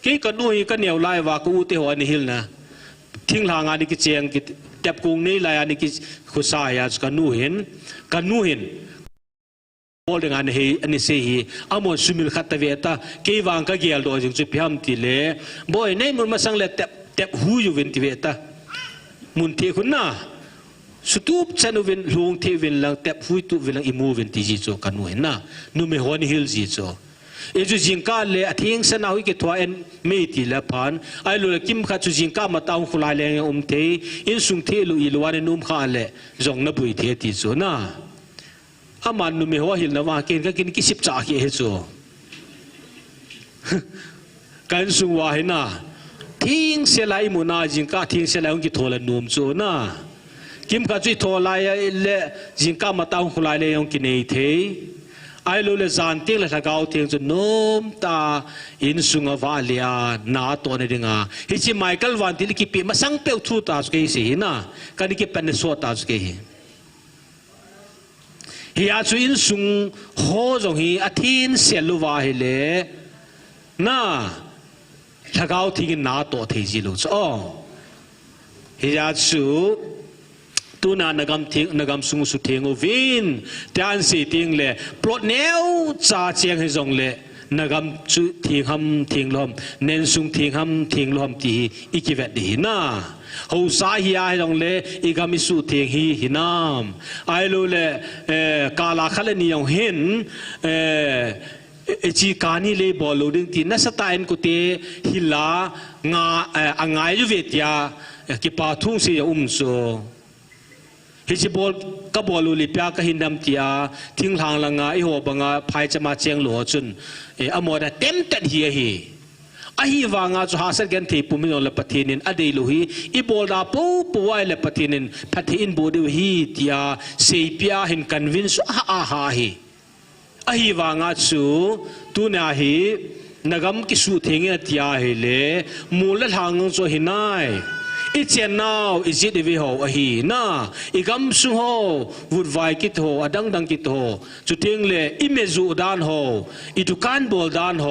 เกี่ยกันนู่นกันเหนียวไล่ว่ากูเตหัวนี่ฮิลนะทิ้งหางานนี่กิเจียงกิเจ็บกุ้งนี่ไล่อันนี้กิขุสายกันนู่นเห็นบอลdengan ini sehi, amon sumil kata veta, kewang kagial doa jeng cupiam tile, boy, nei mun masang le tep huyu venti veta, mun te kunna, sutup canu ven long te ven lang tep huyu tu ven lang imu venti jijo kanu henna, nume honi hil jijo. Eju jingka le ating sanawi ke tua en meiti le pan, ai lo kim kha chu jingka matau khulai le te, in sung te lu ilwane num kha le, zong na bui te ti zo na.อามันนุ่มหัวหินนะว่ากินก็กินกิสิบจ่าเกี่ยโจกันสุงว่าเห็นนะทิ้งเสียไหลมุนาจิงก้าทิ้งเสียไหลองกิโทละนุ่มโจนะกิมกัดจุยโทลายเละจิงก้ามาตาองคุลายเลยองกินเอเทไอโลเลจานทิ้งเลยถ้าเกาทิ้งจนนุ่มตาอินสุงว่าเลียนาตัวนี่ดึงอ่ะฮิจิไมเคิลวันที่ลิกิปีมาสังเปลทูตาสเกยสินะกันลิกิเป็นสวดตาสเกยเฮียจุอินสุงโฮจงฮีอาทินเสียลูวาฮิเลน่าถ้าเขาทิ้งนาตัวเทจิลุจ้อเฮียจุตัวน่านกำทิ้งนกำสุงสุดเทงวินแต่อันสิทิ้งเลยปลดแนวจ่าเจียงให้จงเลยนกำจุทิ้งหำทิ้งลมเน้นสุงทิ้งหำทิ้งลมตีอีกเวดดีน่าหูสาฮีไอ้ตรงเลยอีกามิสุเทียงฮีหินามไอ้รู้เลยกาลาขลันนี่ยังเห็นจีการนี่เลยบอลลูดึงที่นัสตาอินกุเตฮิลางางายยุเวตยากิปาทุ่งเสียโซฮิจิบอลกับบอลลูลิปยาก็หินดำที่ทิ้งทางละงาไอหัวบังอาพายจะมาเชียงหลวงจุนอโมดเต็มตัดเฮียฮีอาฮีวางอาจุฮาสักกันที่ปุ่มมิโนเลปทินินอดีลุฮีอีบอลดาปูปูไอเลปทินินพัทอินบูดิวฮีที่เสียพิอาหินคอนวินส์อาฮาฮีอาฮีวางอาจูตุนอาฮีนักมกิสุเทงที่อาฮีเลมูลทางจูหินายอีเจนน่าอีจิตวิโฮอาฮีน่าอีกำสุโฮวุดไวกิโฮอดังกิโฮจุดเทียงเลอิเมจูดานโฮอีดุการบอลดานโฮ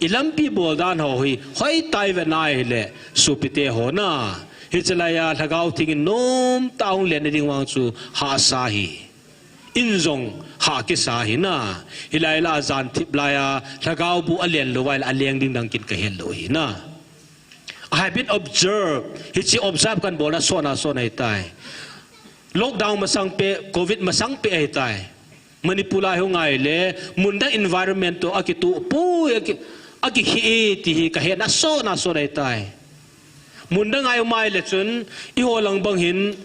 อีลัมปีบอลดานโฮฮีหอยไตเวนายเลสุปิเตโฮน่าฮิจลายาถ้าเขาทิ้งน้มตาองเลนดิ่งวังจูหาสาฮีอินจงหากิสาฮีน่าฮิลายลาจานทิบลายาถ้าเขาบุอเลียนโลไวอเลียงดิ่งดังกินกะเฮลโลฮีน่าI have been observed. Hichi observe kan bola sona ay tay. Lockdown masang pe, COVID masang pe ay tay. Manipula yung ngay le, munda environment to akitu po aki hiiti kahit naso ay tay. Munda ngay umay le chun iho lang banghin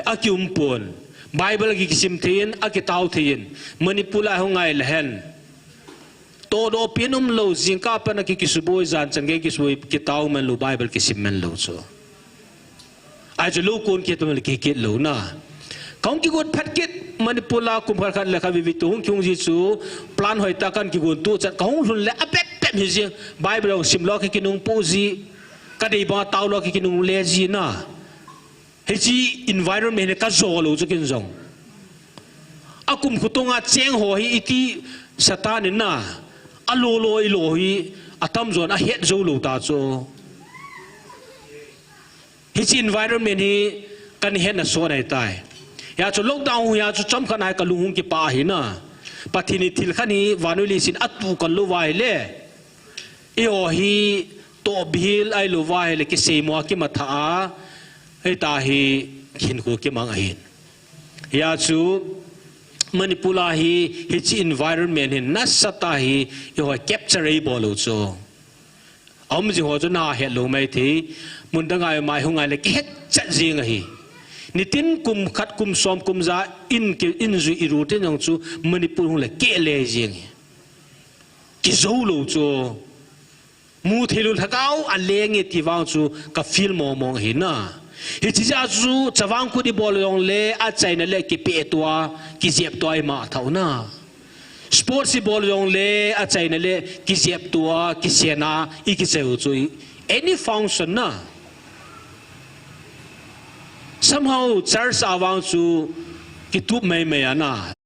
aki umpon. Bible aki kisimtiin aki tawtiin. Manipula yung ngay lehen. Todo pinum lo zingka pa nakikisuboy zan sang kikisuboy kitaw man lo Bible kisim man lo so ay lo kun kita man kikit lo na kaung kigot phatkit manipula kumkar kan la kavivitu hung kyung jisu plan hoy ta kan kigun tu chat kaung hun le apet pet hi ji bible sim lo ki kinung pu ji ka dei ba taw lo ki kinung le ji na he ji environment ka zo lo chu kin zong akum khutonga cheng ho hi iti satan na alo lo i lo hi atam zon a het zo lo ta cho hi ji environment hi kan het na so nai tai ya chu lockdown ya chu cham khanai ka lung ki pa hi na pathini thil khani vanuli sin atu kan lo wai le e o hi to bhil ai lo wai le ki se mo ki matha a he ta hi khin ko ki mang a hin ya chu manipula hi chi environment hi nasata hi yo capture bolo cho om ji ho chu na he lo mai thi mun dang ai mai hungai le ki het chat jing a hi nitin kum khat kum som kum za in zu iru te nong chu manipur hung le ke le jing ki zo lo chu mu thelu thakau a leng ti wang chu ka feel mo mong hi na hi chi ja chu chawang ku di bol yong le a chaina le ki pe tua ki jep toy ma thau na sports si bol yong le a chaina le ki jep tua ki sena I ki cheu chu any function na somehow church awang chu ki tu mai mai ana